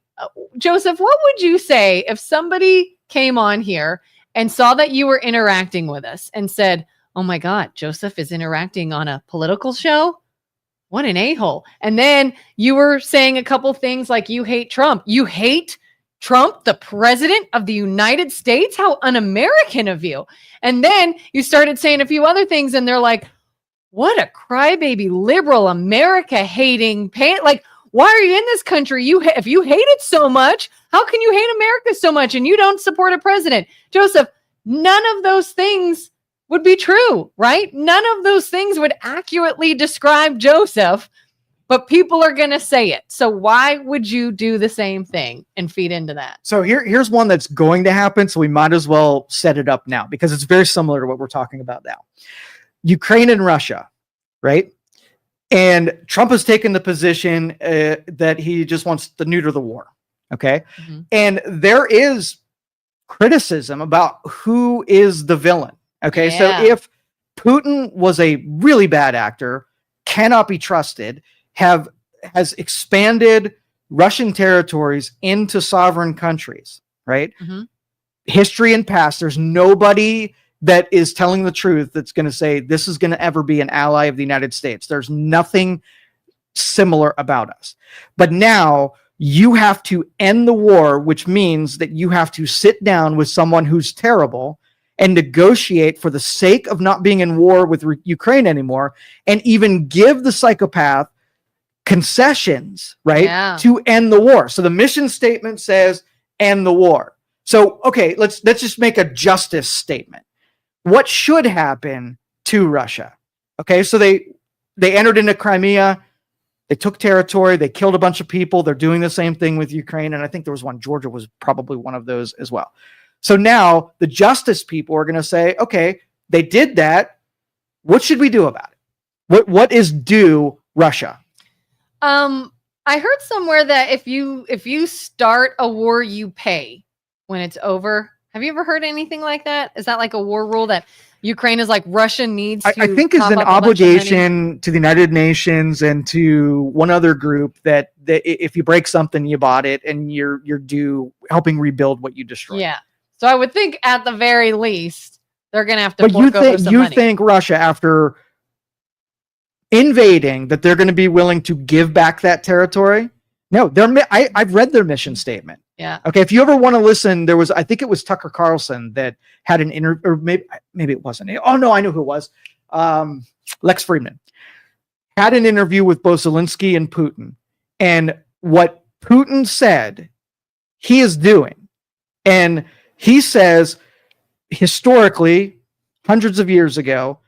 Joseph, what would you say if somebody came on here and saw that you were interacting with us and said, oh my God, Joseph is interacting on a political show? What an a-hole. And then you were saying a couple things like you hate Trump. You hate Trump, the president of the United States? How un-American of you. And then you started saying a few other things and they're like, what a crybaby liberal America hating like, why are you in this country? If you hate it so much, how can you hate America so much and you don't support a president? Joseph, none of those things would be true, right? None of those things would accurately describe Joseph, but people are going to say it. So why would you do the same thing and feed into that? So here's one that's going to happen. So we might as well set it up now because it's very similar to what we're talking about now. Ukraine and Russia, right? And Trump has taken the position that he just wants to neuter the war. Okay. Mm-hmm. And there is criticism about who is the villain. Okay. Yeah. So if Putin was a really bad actor, cannot be trusted, has expanded Russian territories into sovereign countries, right? Mm-hmm. History and past, there's nobody that is telling the truth that's going to say this is going to ever be an ally of the United States. There's nothing similar about us. But now you have to end the war, which means that you have to sit down with someone who's terrible and negotiate for the sake of not being in war with Ukraine anymore, and even give the psychopath concessions, right? Yeah. To end the war. So the mission statement says end the war. So, okay, let's just make a justice statement. What should happen to Russia? Okay, so they entered into Crimea, they took territory, they killed a bunch of people. They're doing the same thing with Ukraine, and I think there was one. Georgia was probably one of those as well. So now the justice people are going to say, okay, they did that. What should we do about it? What is due Russia? I heard somewhere that if you start a war, you pay. when it's over. Have you ever heard anything like that? Is that like a war rule that Ukraine is like Russia needs to I think is cough an up a bunch of money? obligation to the United Nations and to one other group that if you break something, you bought it, and you're due helping rebuild what you destroyed. Yeah. So I would think at the very least they're going to have to. But you think Russia, after invading, that they're going to be willing to give back that territory? No, I've read their mission statement. Yeah. Okay. If you ever want to listen, I think it was Tucker Carlson that had an interview, or maybe it wasn't. Oh no, I know who it was. Lex Friedman had an interview with both Zelensky and Putin, and what Putin said he is doing, and he says historically, hundreds of years ago,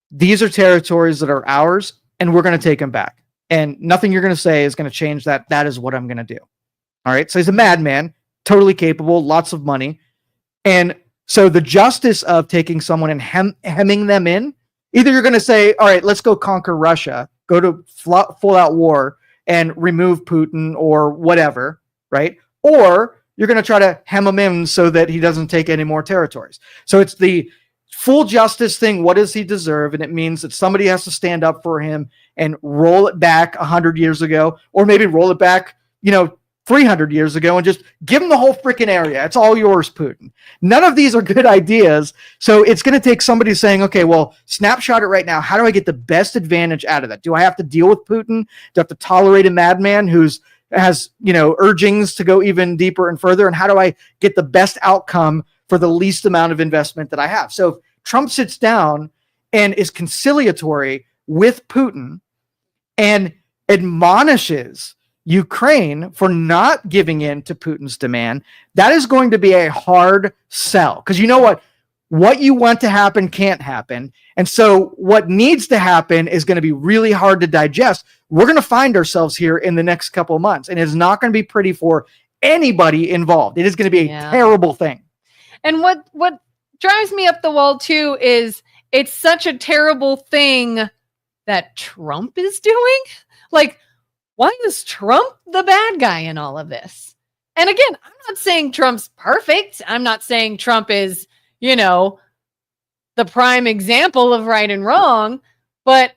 these are territories that are ours, and we're going to take them back. And nothing you're going to say is going to change that. That is what I'm going to do. All right. So he's a madman, totally capable, lots of money. And so the justice of taking someone and hemming them in, either you're going to say, all right, let's go conquer Russia, go to full out war and remove Putin or whatever, right? Or you're going to try to hem him in so that he doesn't take any more territories. So it's the full justice thing. What does he deserve? And it means that somebody has to stand up for him and roll it back 100 years ago, or maybe roll it back, 300 years ago, and just give him the whole freaking area. It's all yours, Putin. None of these are good ideas. So it's going to take somebody saying, okay, well, snapshot it right now. How do I get the best advantage out of that? Do I have to deal with Putin? Do I have to tolerate a madman has urgings to go even deeper and further? And how do I get the best outcome for the least amount of investment that I have? So if Trump sits down and is conciliatory with Putin and admonishes Ukraine for not giving in to Putin's demand, that is going to be a hard sell. Because you know what you want to happen can't happen. And so what needs to happen is going to be really hard to digest. We're going to find ourselves here in the next couple of months, and it's not going to be pretty for anybody involved. It is going to be a terrible thing. And what drives me up the wall too is it's such a terrible thing that Trump is doing. Like, why is Trump the bad guy in all of this? And again, I'm not saying Trump's perfect. I'm not saying Trump is, the prime example of right and wrong. But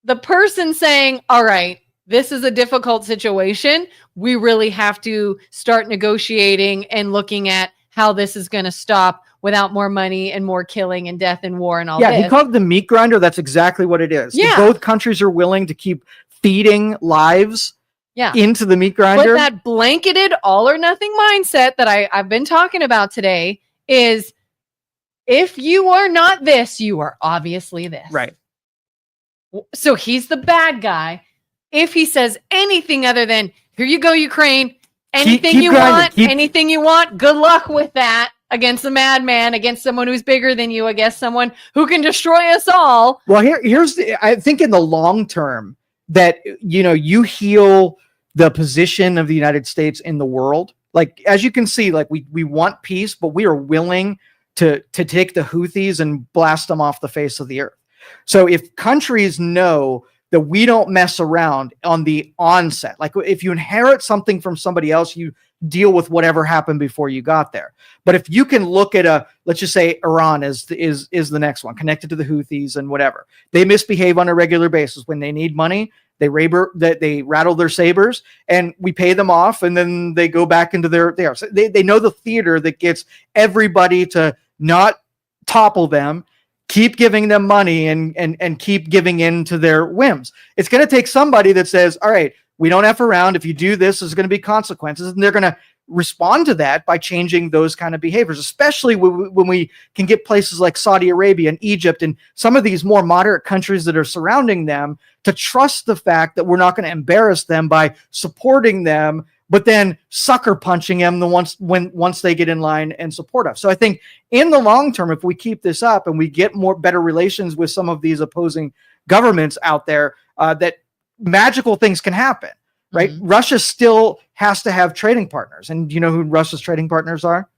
the person saying, all right, this is a difficult situation. We really have to start negotiating and looking at how this is going to stop without more money and more killing and death and war and all this. Yeah, he called it the meat grinder. That's exactly what it is. Yeah. If both countries are willing to keep feeding lives into the meat grinder. But that blanketed all or nothing mindset that I've been talking about today is, if you are not this, you are obviously this. Right. So he's the bad guy. If he says anything other than, here you go, Ukraine, anything you want, good luck with that, against a madman, against someone who's bigger than you, against someone who can destroy us all. Well, I think in the long term that, you heal the position of the United States in the world. Like, as you can see, like we want peace, but we are willing to take the Houthis and blast them off the face of the earth. So if countries know that we don't mess around on the onset, like if you inherit something from somebody else, you deal with whatever happened before you got there. But if you can look at let's just say Iran is the next one, connected to the Houthis and whatever, they misbehave on a regular basis. When they need money, they rattle their sabers, and we pay them off, and then they go back into their so they know the theater that gets everybody to not topple them, keep giving them money and keep giving in to their whims. It's going to take somebody that says, all right, we don't F around. If you do this, there's going to be consequences. And they're going to respond to that by changing those kind of behaviors, especially when we can get places like Saudi Arabia and Egypt and some of these more moderate countries that are surrounding them to trust the fact that we're not going to embarrass them by supporting them, but then sucker punching them once they get in line and support us. So I think in the long term, if we keep this up and we get better relations with some of these opposing governments out there, that magical things can happen, right? Mm-hmm. Russia still has to have trading partners. And do you know who Russia's trading partners are?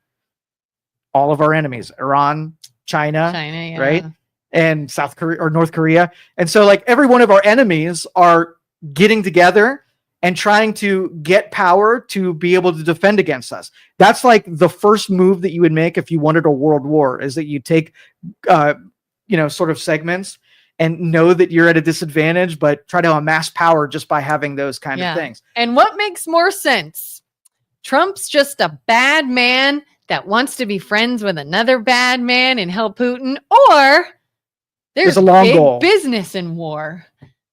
All of our enemies, Iran, China, yeah. Right? And South Korea or North Korea. And so like every one of our enemies are getting together and trying to get power to be able to defend against us. That's like the first move that you would make if you wanted a world war, is that you take, sort of segments and know that you're at a disadvantage, but try to amass power just by having those kind of things. And what makes more sense? Trump's just a bad man that wants to be friends with another bad man and help Putin, or there's a long big goal. Business in war.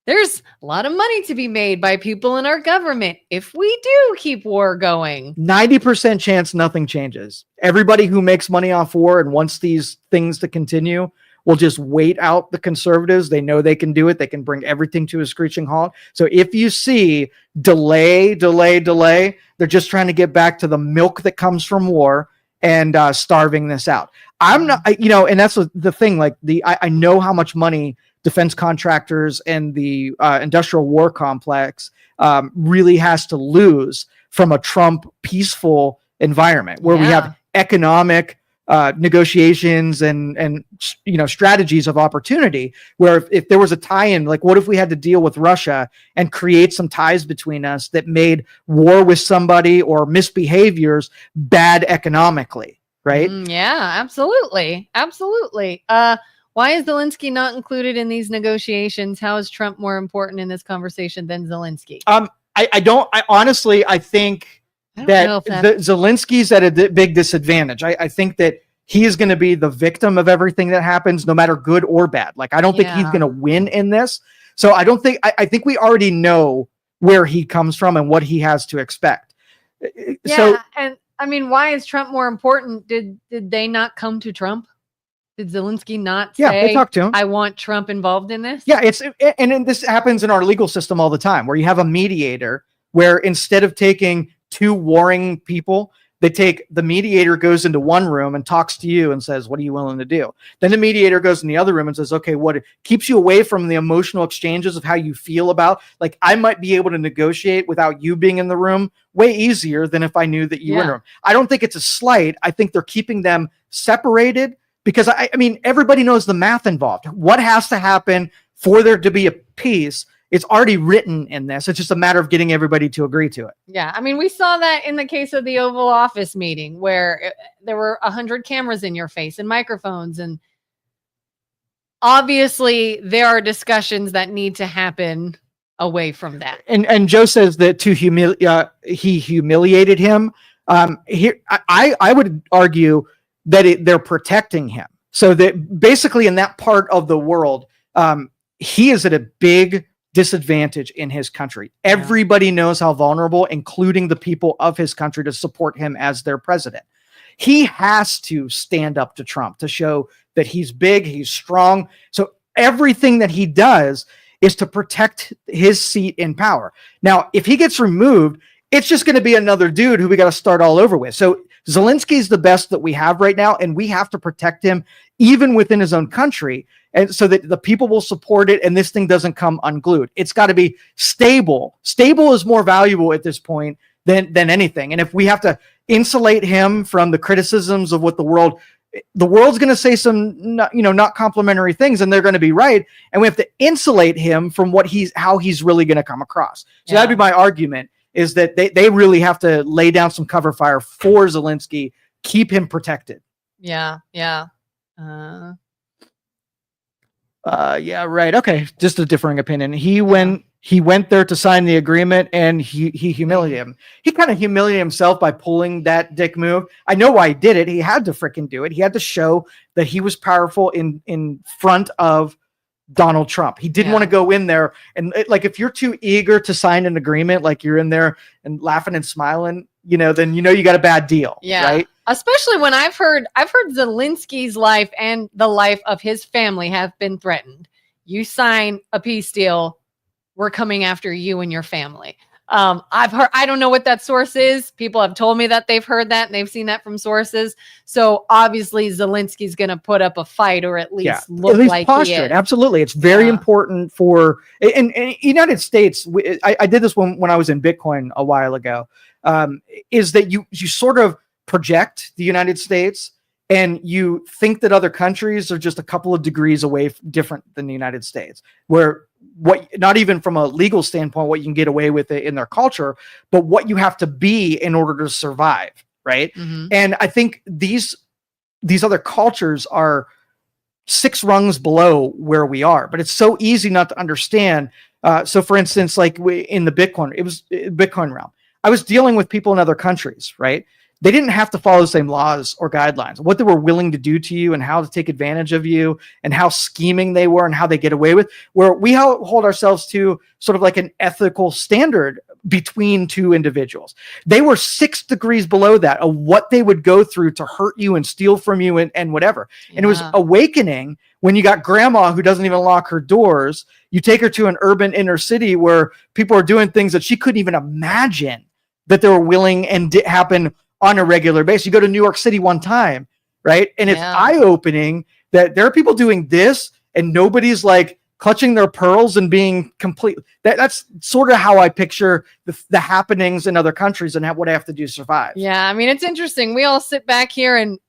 There's a lot of money to be made by people in our government if we do keep war going. 90% chance nothing changes. Everybody who makes money off war and wants these things to continue will just wait out the conservatives. They know they can do it. They can bring everything to a screeching halt. So if you see delay, they're just trying to get back to the milk that comes from war and starving this out. I'm not, and that's the thing. Like I know how much money defense contractors and the industrial war complex really has to lose from a Trump peaceful environment where we have economic negotiations and strategies of opportunity, where if there was a tie-in, like what if we had to deal with Russia and create some ties between us that made war with somebody or misbehaviors bad economically, right? Yeah, absolutely. Why is Zelensky not included in these negotiations? How is Trump more important in this conversation than Zelensky? I honestly think that Zelensky's at a big disadvantage. I think that he is going to be the victim of everything that happens, no matter good or bad. Like, I don't think he's going to win in this. So I think we already know where he comes from and what he has to expect. And I mean, why is Trump more important? Did they not come to Trump? Did Zelensky not say, they talked to him. I want Trump involved in this? Yeah, and this happens in our legal system all the time, where you have a mediator, where instead of taking two warring people, the mediator goes into one room and talks to you and says, what are you willing to do? Then the mediator goes in the other room and says, okay, what keeps you away from the emotional exchanges of how you feel about, like, I might be able to negotiate without you being in the room way easier than if I knew that you were in the room. I don't think it's a slight. I think they're keeping them separated because I mean, everybody knows the math involved. What has to happen for there to be a peace? It's already written in this. It's just a matter of getting everybody to agree to it. Yeah. I mean, we saw that in the case of the Oval Office meeting where there were 100 cameras in your face and microphones. And obviously there are discussions that need to happen away from that. And Joe says that he humiliated him. I would argue that they're protecting him. So that basically in that part of the world, he is at a big disadvantage in his country. Everybody knows how vulnerable, including the people of his country, to support him as their president. He has to stand up to Trump to show that he's big, he's strong. So everything that he does is to protect his seat in power. Now, if he gets removed, it's just going to be another dude who we got to start all over with. So Zelensky's the best that we have right now, and we have to protect him even within his own country, and so that the people will support it and this thing doesn't come unglued. It's got to be stable. Stable is more valuable at this point than anything. And if we have to insulate him from the criticisms of what the world's going to say some not complimentary things, and they're going to be right, and we have to insulate him from how he's really going to come across. So that'd be my argument, is that they really have to lay down some cover fire for Zelensky, keep him protected. Yeah. Right. Okay. Just a differing opinion. He went there to sign the agreement, and he humiliated him. He kind of humiliated himself by pulling that dick move. I know why he did it. He had to freaking do it. He had to show that he was powerful in front of Donald Trump. He didn't want to go in there and like, if you're too eager to sign an agreement, like you're in there and laughing and smiling, then you got a bad deal. Yeah. Right. Especially when I've heard Zelensky's life and the life of his family have been threatened. You sign a peace deal, we're coming after you and your family. I've heard, I don't know what that source is. People have told me that they've heard that and they've seen that from sources. So obviously Zelensky's going to put up a fight, or at least look like he is. Absolutely. It's very important for, in United States. I did this when I was in Bitcoin a while ago, is that you sort of project the United States, and you think that other countries are just a couple of degrees away different than the United States, where what, not even from a legal standpoint, what you can get away with it in their culture, but what you have to be in order to survive. Right. Mhm. And I think these other cultures are 6 rungs below where we are, but it's so easy not to understand. So for instance, like in the Bitcoin realm, I was dealing with people in other countries, right? They didn't have to follow the same laws or guidelines. What they were willing to do to you and how to take advantage of you and how scheming they were and how they get away with, where we hold ourselves to sort of like an ethical standard between two individuals. They were 6 degrees below that of what they would go through to hurt you and steal from you and whatever. Yeah. And it was awakening when you got grandma who doesn't even lock her doors. You take her to an urban inner city where people are doing things that she couldn't even imagine that they were willing and did happen on a regular basis. You go to New York City one time, right? And it's eye-opening that there are people doing this and nobody's like clutching their pearls and being complete. That's sort of how I picture the happenings in other countries and what I have to do to survive. Yeah, I mean, it's interesting. We all sit back here and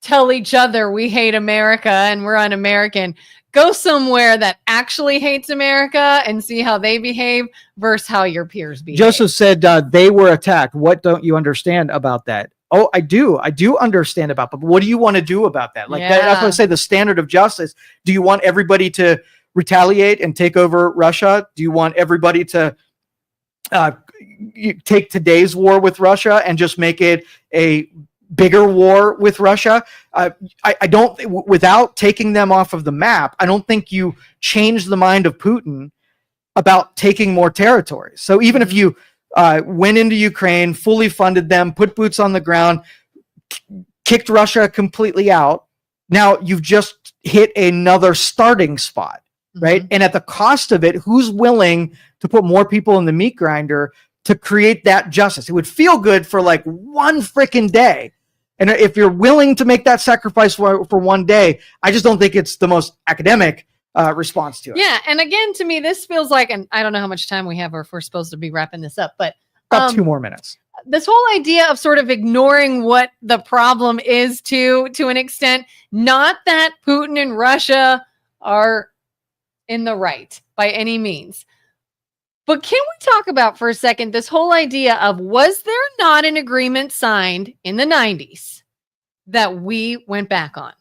tell each other we hate America and we're un-American. Go somewhere that actually hates America and see how they behave versus how your peers behave. Joseph said they were attacked. What don't you understand about that? Oh, I do understand about, but what do you want to do about that? Like that's what I say, the standard of justice. Do you want everybody to retaliate and take over Russia? Do you want everybody to take today's war with Russia and just make it a bigger war with Russia? I don't, without taking them off of the map, I don't think you change the mind of Putin about taking more territories. So even if you went into Ukraine, fully funded them, put boots on the ground, kicked Russia completely out, now you've just hit another starting spot, right? And at the cost of it, who's willing to put more people in the meat grinder to create that justice? It would feel good for like one freaking day. And if you're willing to make that sacrifice for one day, I just don't think it's the most academic response to it. Yeah. And again, to me, this feels like, and I don't know how much time we have or if we're supposed to be wrapping this up, but about 2 more minutes. This whole idea of sort of ignoring what the problem is to an extent, not that Putin and Russia are in the right by any means. But can we talk about for a second this whole idea of, was there not an agreement signed in the 90s that we went back on?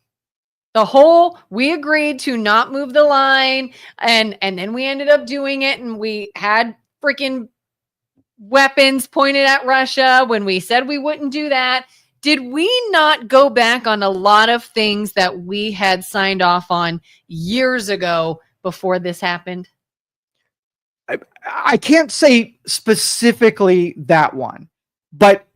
We agreed to not move the line, and then we ended up doing it, and we had freaking weapons pointed at Russia when we said we wouldn't do that. Did we not go back on a lot of things that we had signed off on years ago before this happened? I can't say specifically that one, but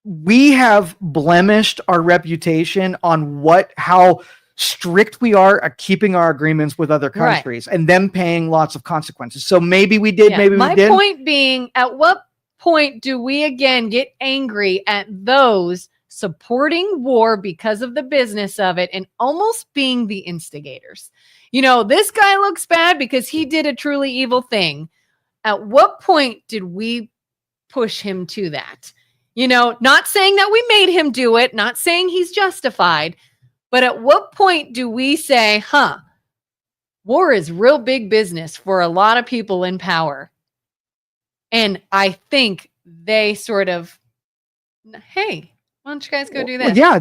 we have blemished our reputation on how strict we are at keeping our agreements with other countries and them paying lots of consequences. So maybe we did, maybe we didn't. My point being, at what point do we again get angry at those supporting war because of the business of it and almost being the instigators? You know, this guy looks bad because he did a truly evil thing. At what point did we push him to that? You know, not saying that we made him do it, not saying he's justified, but at what point do we say, war is real big business for a lot of people in power? And I think they sort of, hey, why don't you guys go do this? Well, yeah,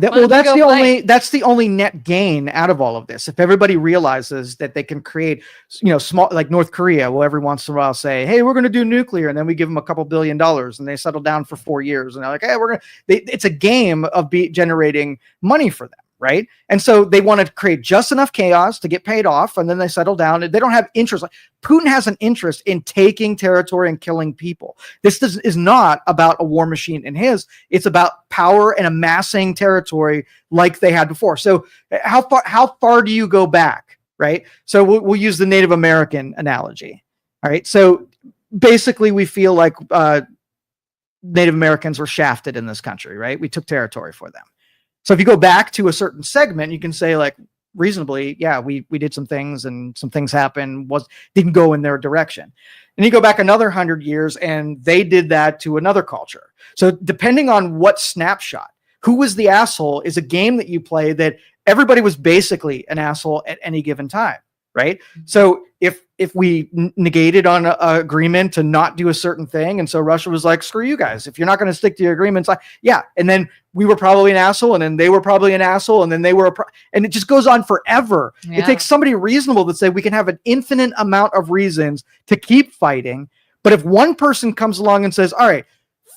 that's the only net gain out of all of this. If everybody realizes that they can create, small, like North Korea will every once in a while say, hey, we're going to do nuclear. And then we give them a couple $2 billion and they settle down for 4 years. And they're like, hey, it's a game of generating money for them. Right. And so they want to create just enough chaos to get paid off. And then they settle down and they don't have interest. Like Putin has an interest in taking territory and killing people. This is not about a war machine in his. It's about power and amassing territory like they had before. So how far do you go back? Right. So we'll use the Native American analogy. All right. So basically we feel like Native Americans were shafted in this country. Right. We took territory for them. So if you go back to a certain segment, you can say like reasonably, yeah, we did some things and some things happened, didn't go in their direction. And you go back another 100 years and they did that to another culture. So depending on what snapshot, who was the asshole is a game that you play that everybody was basically an asshole at any given time. right? So if we negated on an agreement to not do a certain thing, and so Russia was like, screw you guys, if you're not going to stick to your agreements, like, yeah, and then we were probably an asshole, and then they were probably an asshole, and then they were and it just goes on forever. It takes somebody reasonable to say we can have an infinite amount of reasons to keep fighting, but if one person comes along and says, all right,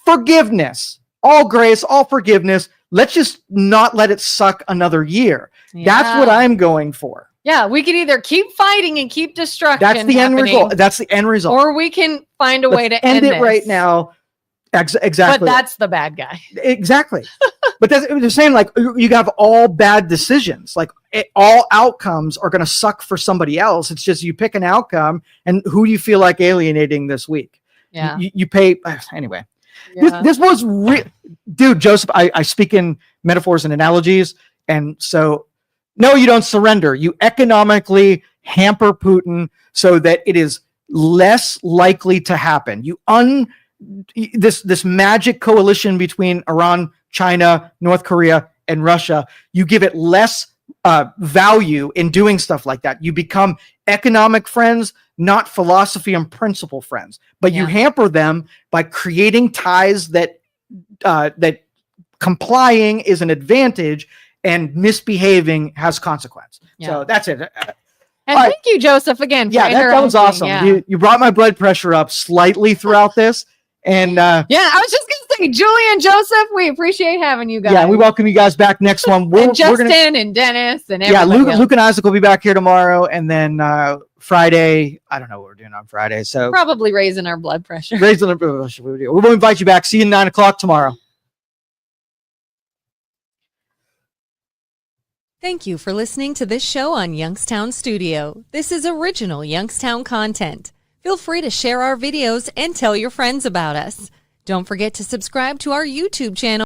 forgiveness, all grace, all forgiveness, let's just not let it suck another year. That's what I'm going for. Yeah, we can either keep fighting and keep destruction. That's the end result. That's the end result. Or we can find a way to end it right now. Exactly. But that's the bad guy. Exactly. But they're saying, like, you have all bad decisions. Like, all outcomes are going to suck for somebody else. It's just you pick an outcome, and who do you feel like alienating this week? Yeah. You pay anyway. Yeah. This was dude, Joseph. I speak in metaphors and analogies, and so. No, you don't surrender. You economically hamper Putin so that it is less likely to happen. This magic coalition between Iran, China, North Korea, and Russia, you give it less value in doing stuff like that. You become economic friends, not philosophy and principle friends. But you hamper them by creating ties that complying is an advantage, and misbehaving has consequence. So that's it. And thank you, Joseph, again. For that was awesome. Yeah. You brought my blood pressure up slightly throughout this. And I was just going to say, Julie and Joseph, we appreciate having you guys. Yeah, we welcome you guys back next one. And Justin and Dennis and everybody else. Luke and Isaac will be back here tomorrow. And then Friday, I don't know what we're doing on Friday. So probably raising our blood pressure. We will invite you back. See you at 9 o'clock tomorrow. Thank you for listening to this show on Youngstown Studio. This is original Youngstown content. Feel free to share our videos and tell your friends about us. Don't forget to subscribe to our YouTube channel.